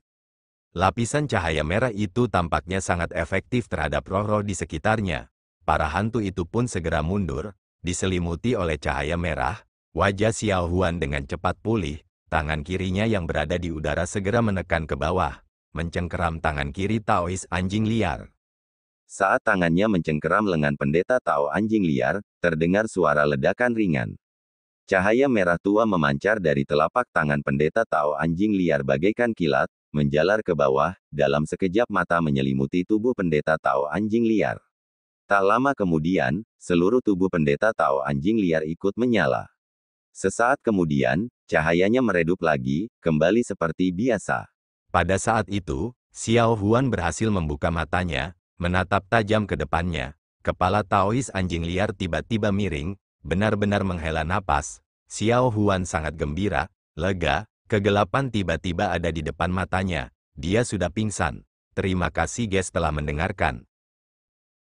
Lapisan cahaya merah itu tampaknya sangat efektif terhadap roh-roh di sekitarnya. Para hantu itu pun segera mundur, diselimuti oleh cahaya merah. Wajah Xiao Huan dengan cepat pulih, tangan kirinya yang berada di udara segera menekan ke bawah, mencengkeram tangan kiri Taois anjing liar. Saat tangannya mencengkeram lengan pendeta Tao anjing liar, terdengar suara ledakan ringan. Cahaya merah tua memancar dari telapak tangan pendeta Tao anjing liar bagaikan kilat, menjalar ke bawah, dalam sekejap mata menyelimuti tubuh pendeta Tao anjing liar. Tak lama kemudian, seluruh tubuh pendeta Tao anjing liar ikut menyala. Sesaat kemudian, cahayanya meredup lagi, kembali seperti biasa. Pada saat itu, Xiao Huan berhasil membuka matanya, menatap tajam ke depannya. Kepala Taois anjing liar tiba-tiba miring, benar-benar menghela napas. Xiao Huan sangat gembira, lega, kegelapan tiba-tiba ada di depan matanya. Dia sudah pingsan. Terima kasih guys telah mendengarkan.